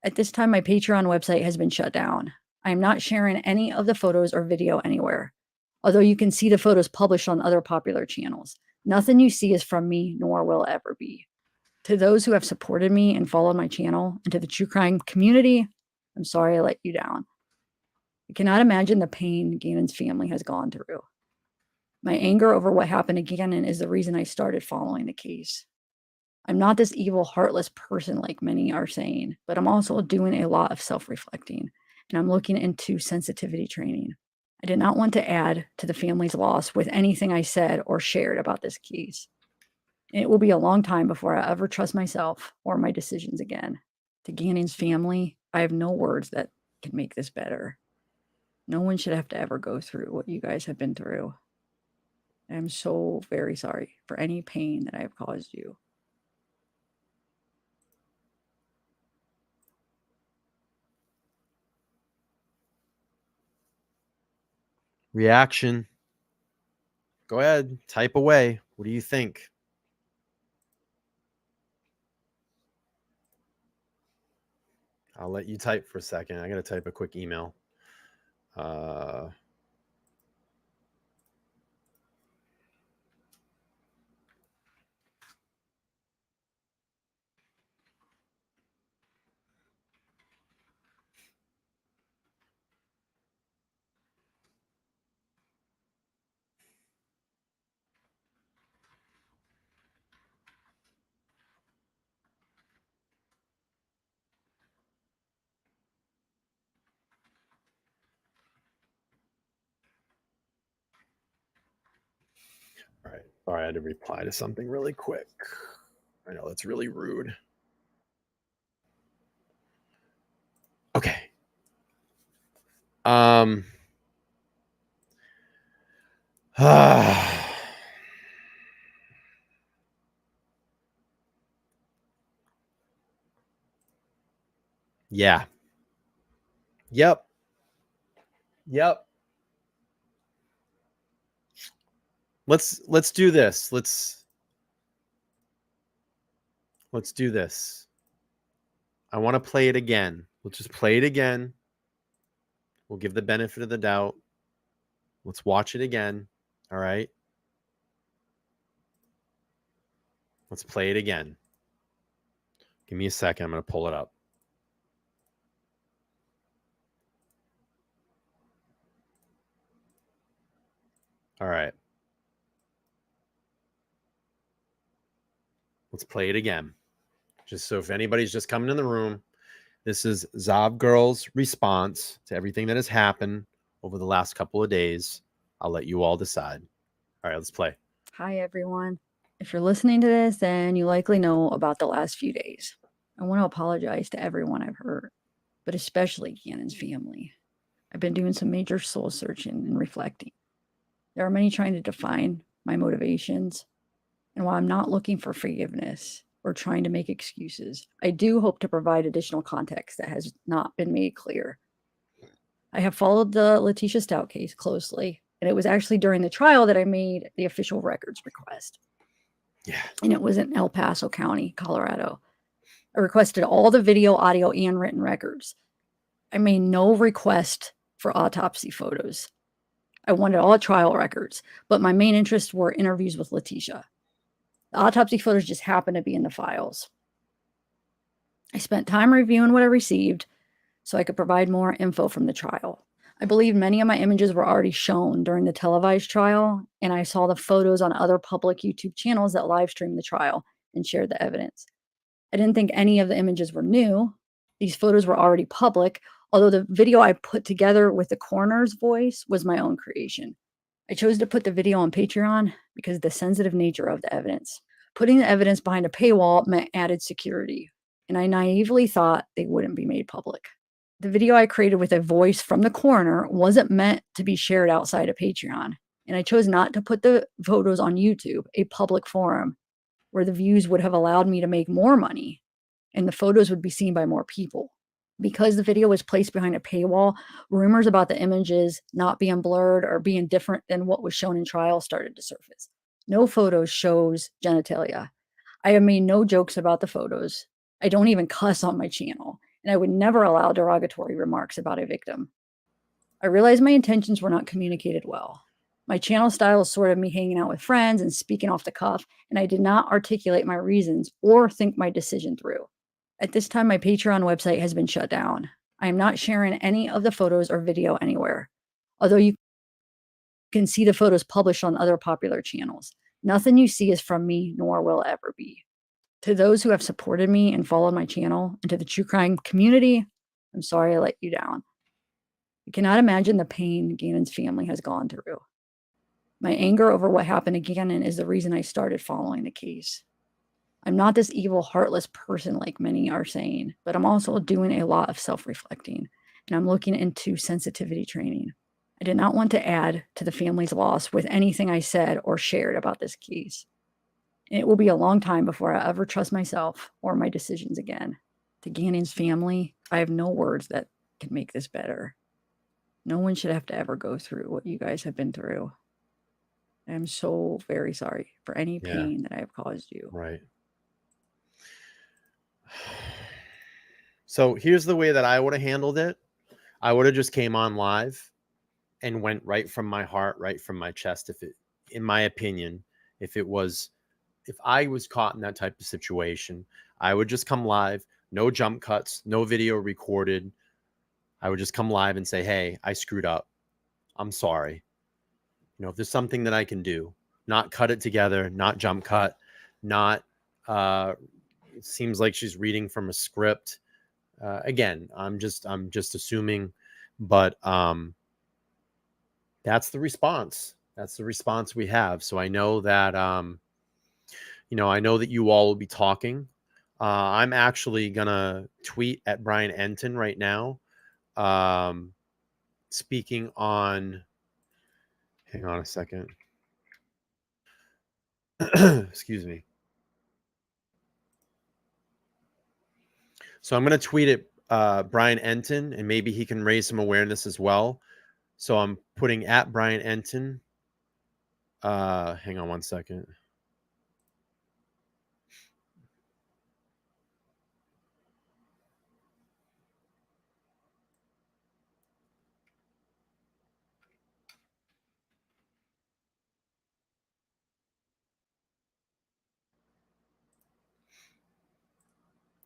At this time, my Patreon website has been shut down. I am not sharing any of the photos or video anywhere, although you can see the photos published on other popular channels. Nothing you see is from me, nor will ever be. To those who have supported me and followed my channel, and to the true crime community, I'm sorry I let you down. I cannot imagine the pain Gannon's family has gone through. My anger over what happened to Gannon is the reason I started following the case. I'm not this evil, heartless person like many are saying, but I'm also doing a lot of self-reflecting, and I'm looking into sensitivity training. I did not want to add to the family's loss with anything I said or shared about this case. And it will be a long time before I ever trust myself or my decisions again. To Gannon's family, I have no words that can make this better. No one should have to ever go through what you guys have been through. I'm so very sorry for any pain that I have caused you. Reaction. Go ahead, type away. What do you think? I'll let you type for a second. I got to type a quick email. All right. Sorry, I had to reply to something really quick. I know that's really rude. Okay. Yeah. Yep. Let's do this. Let's do this. I want to play it again. We'll just play it again. We'll give the benefit of the doubt. Let's watch it again. All right. Let's play it again. Give me a second. I'm going to pull it up. All right. Let's play it again. Just so if anybody's just coming in the room, this is Zav Girl's response to everything that has happened over the last couple of days. I'll let you all decide. All right, let's play. Hi, everyone. If you're listening to this, then you likely know about the last few days. I want to apologize to everyone I've hurt, but especially Gannon's family. I've been doing some major soul searching and reflecting. There are many trying to define my motivations. And while I'm not looking for forgiveness or trying to make excuses, I do hope to provide additional context that has not been made clear. I have followed the Natasha Stauch case closely, and it was actually during the trial that I made the official records request. Yeah. And it was in El Paso County, Colorado. I requested all the video, audio, and written records. I made no request for autopsy photos. I wanted all trial records, but my main interests were interviews with Natasha. The autopsy photos just happened to be in the files. I spent time reviewing what I received so I could provide more info from the trial. I believe many of my images were already shown during the televised trial, and I saw the photos on other public YouTube channels that live streamed the trial and shared the evidence. I didn't think any of the images were new. These photos were already public, although the video I put together with the coroner's voice was my own creation. I chose to put the video on Patreon because of the sensitive nature of the evidence. Putting the evidence behind a paywall meant added security, and I naively thought they wouldn't be made public. The video I created with a voice from the coroner wasn't meant to be shared outside of Patreon, and I chose not to put the photos on YouTube, a public forum, where the views would have allowed me to make more money and the photos would be seen by more people. Because the video was placed behind a paywall, rumors about the images not being blurred or being different than what was shown in trial started to surface. No photos shows genitalia. I have made no jokes about the photos. I don't even cuss on my channel, and I would never allow derogatory remarks about a victim. I realized my intentions were not communicated well. My channel style is sort of me hanging out with friends and speaking off the cuff, and I did not articulate my reasons or think my decision through. At this time, my Patreon website has been shut down. I am not sharing any of the photos or video anywhere, although you can see the photos published on other popular channels. Nothing you see is from me, nor will ever be. To those who have supported me and followed my channel, and to the true crime community, I'm sorry I let you down. I cannot imagine the pain Gannon's family has gone through. My anger over what happened to Gannon is the reason I started following the case. I'm not this evil, heartless person like many are saying, but I'm also doing a lot of self-reflecting, and I'm looking into sensitivity training. I did not want to add to the family's loss with anything I said or shared about this case. And it will be a long time before I ever trust myself or my decisions again. To Gannon's family, I have no words that can make this better. No one should have to ever go through what you guys have been through. I'm so very sorry for any pain that I have caused you. Right. So here's the way that I would have handled it. I would have just came on live and went right from my heart, right from my chest. If it, in my opinion, if I was caught in that type of situation, I would just come live, no jump cuts, no video recorded. I would just come live and say, hey, I screwed up. I'm sorry. You know, if there's something that I can do, not cut it together, not jump cut, not, it seems like she's reading from a script. Again, I'm just assuming, but that's the response. That's the response we have. So I know that, I know that you all will be talking. I'm actually gonna tweet at Brian Enton right now, speaking on. Hang on a second. Excuse me. So I'm going to tweet at Brian Enton, and maybe he can raise some awareness as well. So I'm putting at Brian Enton. Hang on one second.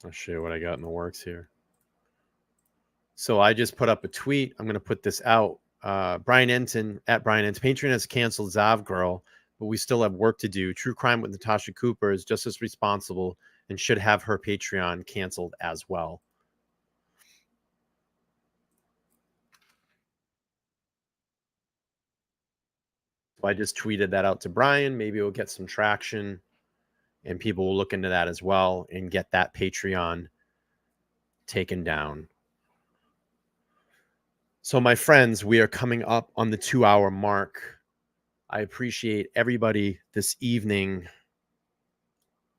I'll show you what I got in the works here. So I just put up a tweet. I'm going to put this out. Brian Enton, at Brian Enton, Patreon has canceled Zav Girl, but we still have work to do. True Crime with Natasha Cooper is just as responsible and should have her Patreon canceled as well. So I just tweeted that out to Brian. Maybe we'll get some traction and people will look into that as well and get that Patreon taken down. So my friends, we are coming up on the 2-hour mark. I appreciate everybody this evening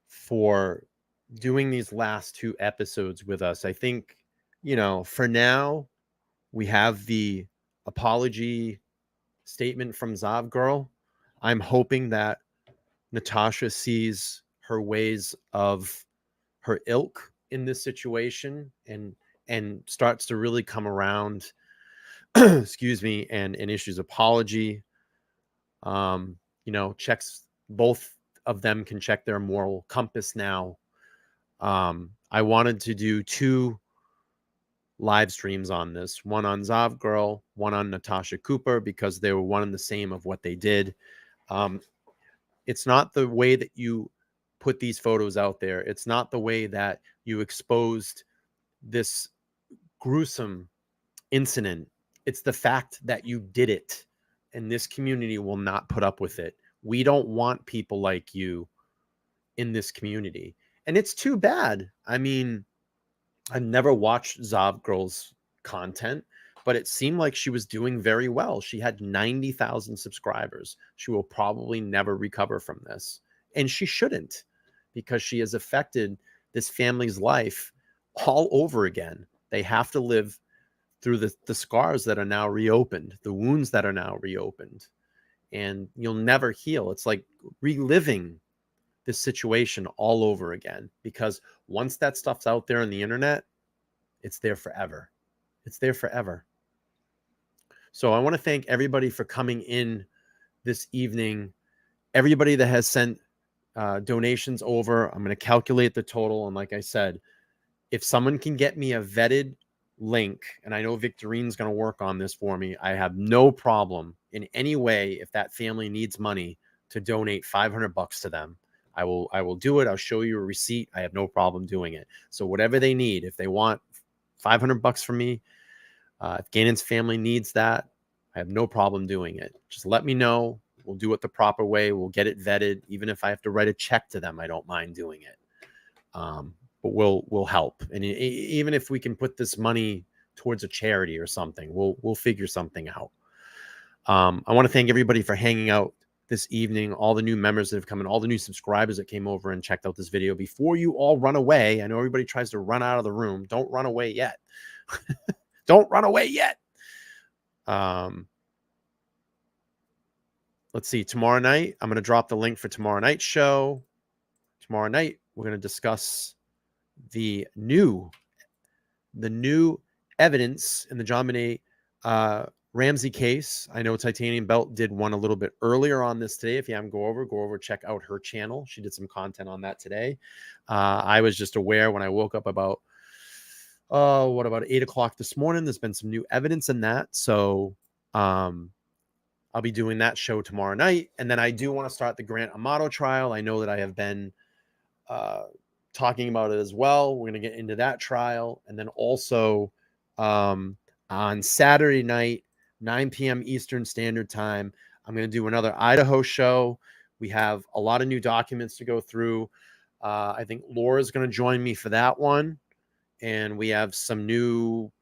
for doing these last 2 episodes with us. I think, for now, we have the apology statement from Zav Girl. I'm hoping that Natasha sees her ways of her ilk in this situation and starts to really come around, excuse me, and issues apology. Checks, both of them can check their moral compass now. I wanted to do 2 live streams on this, one on Zav Girl, one on Natasha Cooper, because they were one and the same of what they did. It's not the way that you put these photos out there. It's not the way that you exposed this gruesome incident. It's the fact that you did it, and this community will not put up with it. We don't want people like you in this community, and it's too bad. I mean, I've never watched Zav Girl's content, but it seemed like she was doing very well. She had 90,000 subscribers. She will probably never recover from this, and she shouldn't, because she has affected this family's life all over again. They have to live through the scars that are now reopened, the wounds that are now reopened, and you'll never heal. It's like reliving this situation all over again, because once that stuff's out there on the internet, it's there forever. It's there forever. So I want to thank everybody for coming in this evening. Everybody that has sent donations over, I'm going to calculate the total. And like I said, if someone can get me a vetted link, and I know Victorine's going to work on this for me, I have no problem in any way, if that family needs money, to donate $500 to them. I will do it. I'll show you a receipt. I have no problem doing it. So whatever they need, if they want $500 from me, if Gannon's family needs that, I have no problem doing it. Just let me know. We'll do it the proper way. We'll get it vetted. Even if I have to write a check to them, I don't mind doing it. But we'll help. And even if we can put this money towards a charity or something, we'll figure something out. I want to thank everybody for hanging out this evening, all the new members that have come in, all the new subscribers that came over and checked out this video. Before you all run away, I know everybody tries to run out of the room. Don't run away yet. Don't run away yet. Let's see. Tomorrow night, I'm going to drop the link for tomorrow night's show. Tomorrow night, we're going to discuss the new evidence in the JonBenet Ramsey case. I know Titanium Belt did one a little bit earlier on this today. If you haven't go over, check out her channel. She did some content on that today. I was just aware when I woke up about 8 o'clock this morning, there's been some new evidence in that. So I'll be doing that show tomorrow night. And then I do want to start the Grant Amato trial. I know that I have been talking about it as well. We're going to get into that trial. And then also on Saturday night, 9 p.m. Eastern Standard Time, I'm going to do another Idaho show. We have a lot of new documents to go through. I think Laura's going to join me for that one. And we have some new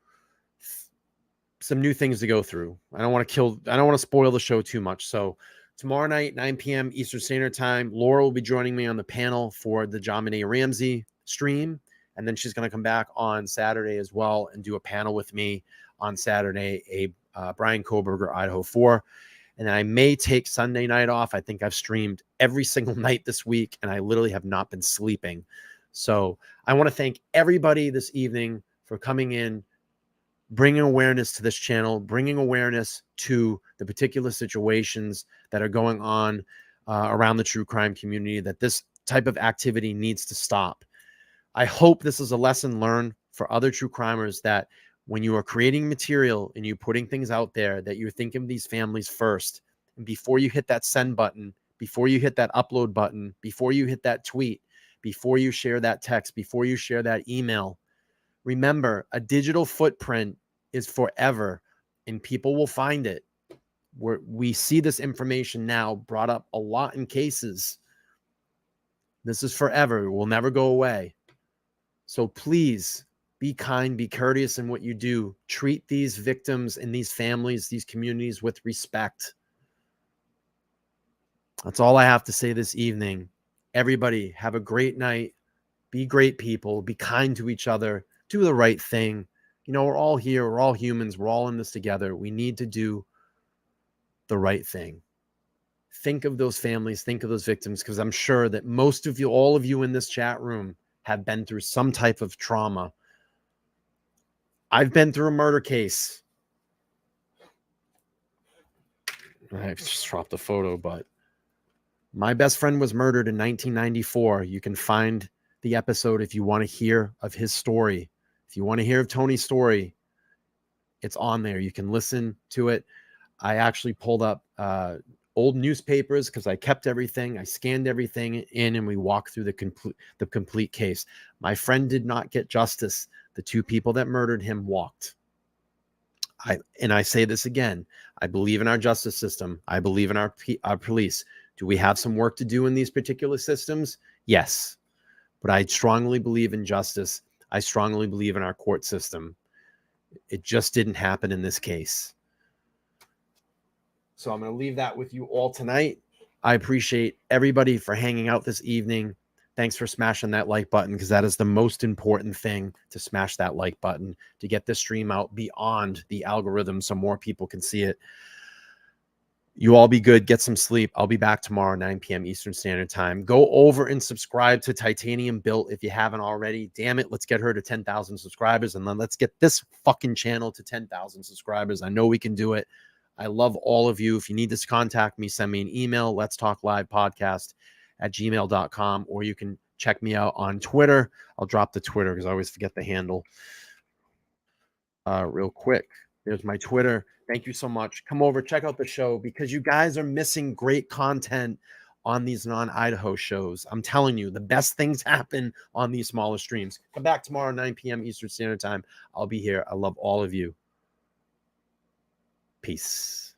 things to go through. I don't want to spoil the show too much. So tomorrow night, 9 p.m. Eastern Standard Time, Laura will be joining me on the panel for the JonBenet Ramsey stream. And then she's going to come back on Saturday as well and do a panel with me on Saturday, Brian Koberger, Idaho 4. And then I may take Sunday night off. I think I've streamed every single night this week, and I literally have not been sleeping. So I want to thank everybody this evening for coming in, bringing awareness to this channel, bringing awareness to the particular situations that are going on around the true crime community, that this type of activity needs to stop. I hope this is a lesson learned for other true crimers, that when you are creating material and you're putting things out there, that you're thinking of these families first. And before you hit that send button, before you hit that upload button, before you hit that tweet, before you share that text, before you share that email, remember, a digital footprint is forever and people will find it. We see this information now brought up a lot in cases. This is forever. It will never go away. So please be kind, be courteous in what you do. Treat these victims and these families, these communities with respect. That's all I have to say this evening. Everybody, have a great night. Be great people. Be kind to each other. Do the right thing. You know, we're all here. We're all humans. We're all in this together. We need to do the right thing. Think of those families. Think of those victims, because I'm sure that most of you, all of you in this chat room, have been through some type of trauma. I've been through a murder case. I just dropped the photo, but my best friend was murdered in 1994. You can find the episode if you want to hear of his story. If you want to hear of Tony's story, it's on there. You can listen to it. I actually pulled up old newspapers because I kept everything. I scanned everything in, and we walked through the complete case. My friend did not get justice. The two people that murdered him walked. I say this again. I believe in our justice system. I believe in our police. Do we have some work to do in these particular systems? Yes. But I strongly believe in justice. I strongly believe in our court system. It just didn't happen in this case. So I'm going to leave that with you all tonight. I appreciate everybody for hanging out this evening. Thanks for smashing that like button, because that is the most important thing, to smash that like button to get this stream out beyond the algorithm so more people can see it. You all be good. Get some sleep. I'll be back tomorrow, 9 p.m. Eastern Standard Time. Go over and subscribe to Titanium Built if you haven't already. Damn it. Let's get her to 10,000 subscribers. And then let's get this fucking channel to 10,000 subscribers. I know we can do it. I love all of you. If you need to contact me, send me an email, letstalklivepodcast@gmail.com, or you can check me out on Twitter. I'll drop the Twitter because I always forget the handle. Real quick. There's my Twitter. Thank you so much. Come over, check out the show, because you guys are missing great content on these non-Idaho shows. I'm telling you, the best things happen on these smaller streams. Come back tomorrow, 9 p.m. Eastern Standard Time. I'll be here. I love all of you. Peace.